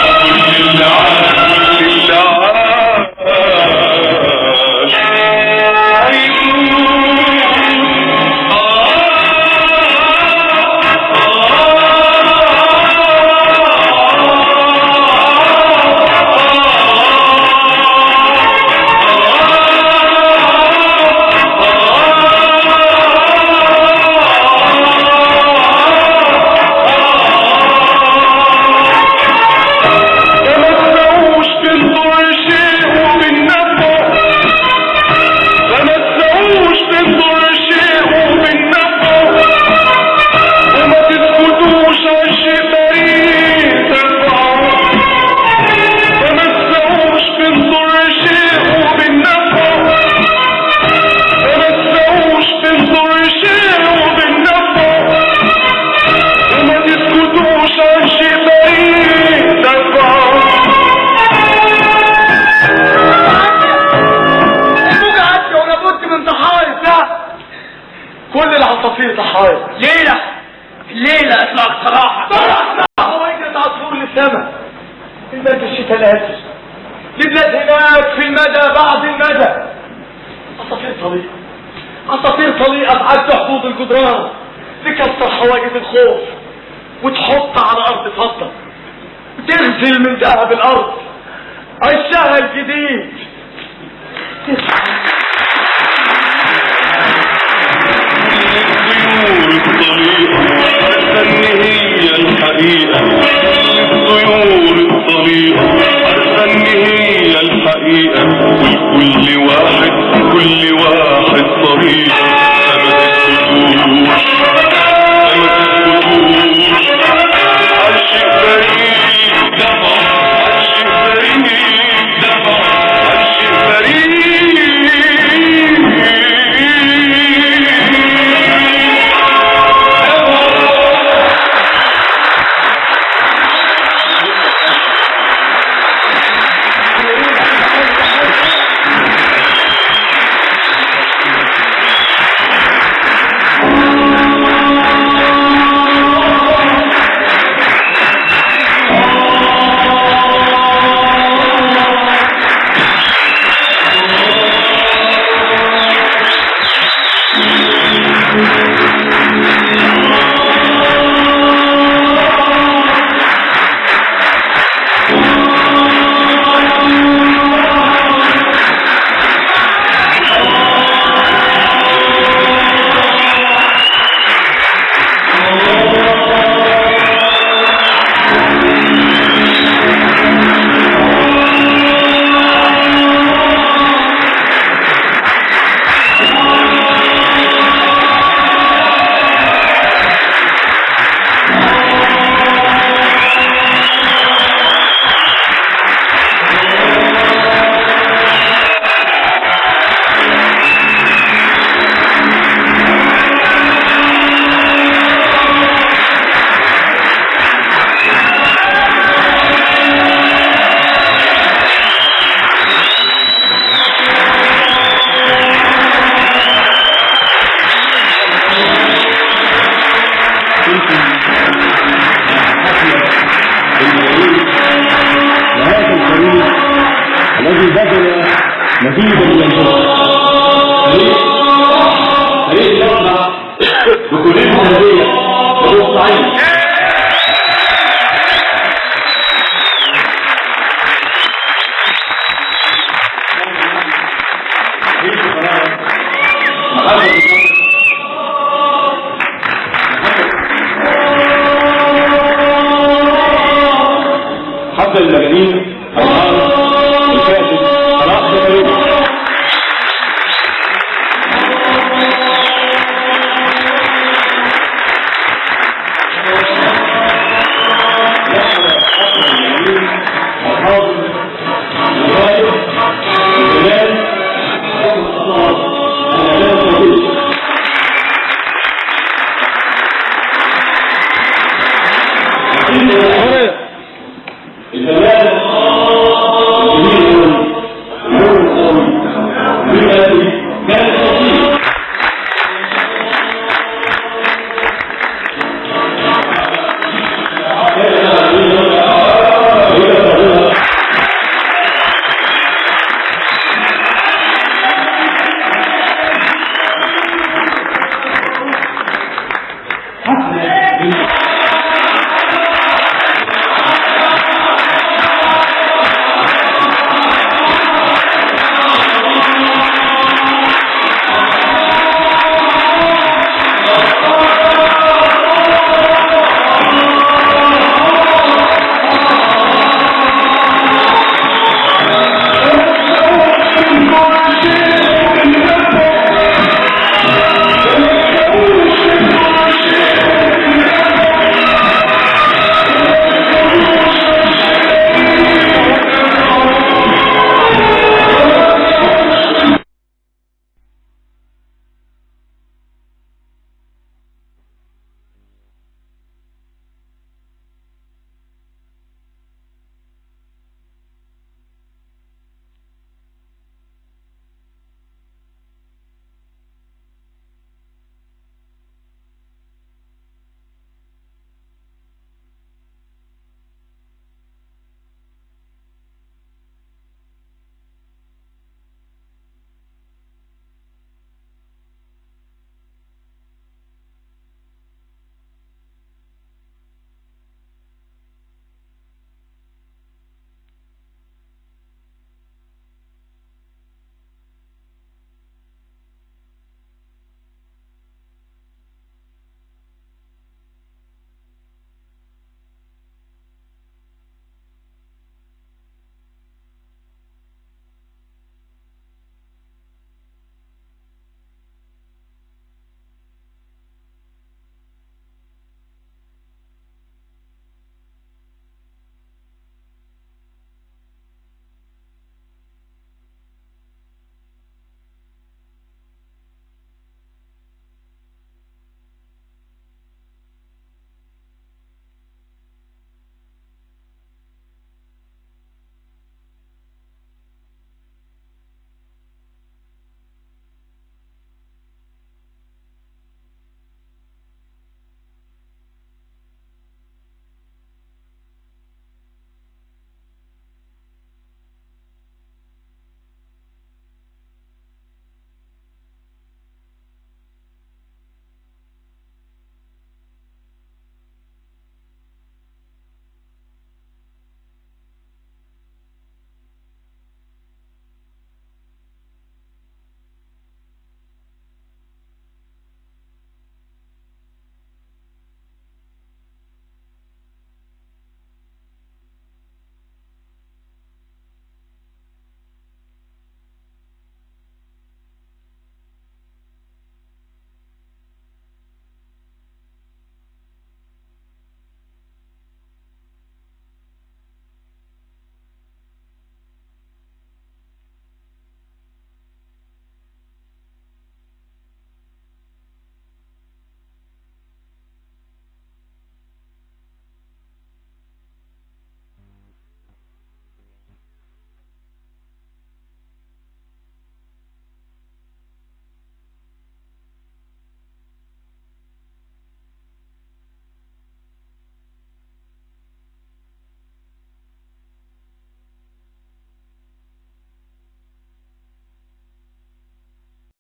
الليلة اطلاق صراحة وإجت عصفور للسماء البرد الشتاء الهاتف لبلاد هناك في المدى بعد المدى عصافير طليقة تعدي حدود الجدران تكسر حواجز الخوف وتحط على أرض فضة وتغسل من ذهب الأرض عشها الجديد. الطيور الطريقة عارفة ان هي الحقيقة ولكل واحد طريق سمت الفتوش عالشيء بريء دفع عالشيء بريء دفع عالشيء بريء الذي بذل مزيدا من الجهد فريق يصنع بكلية التربية وبورسعيد حفل المجانين الفاسد طلاق زكريا Oh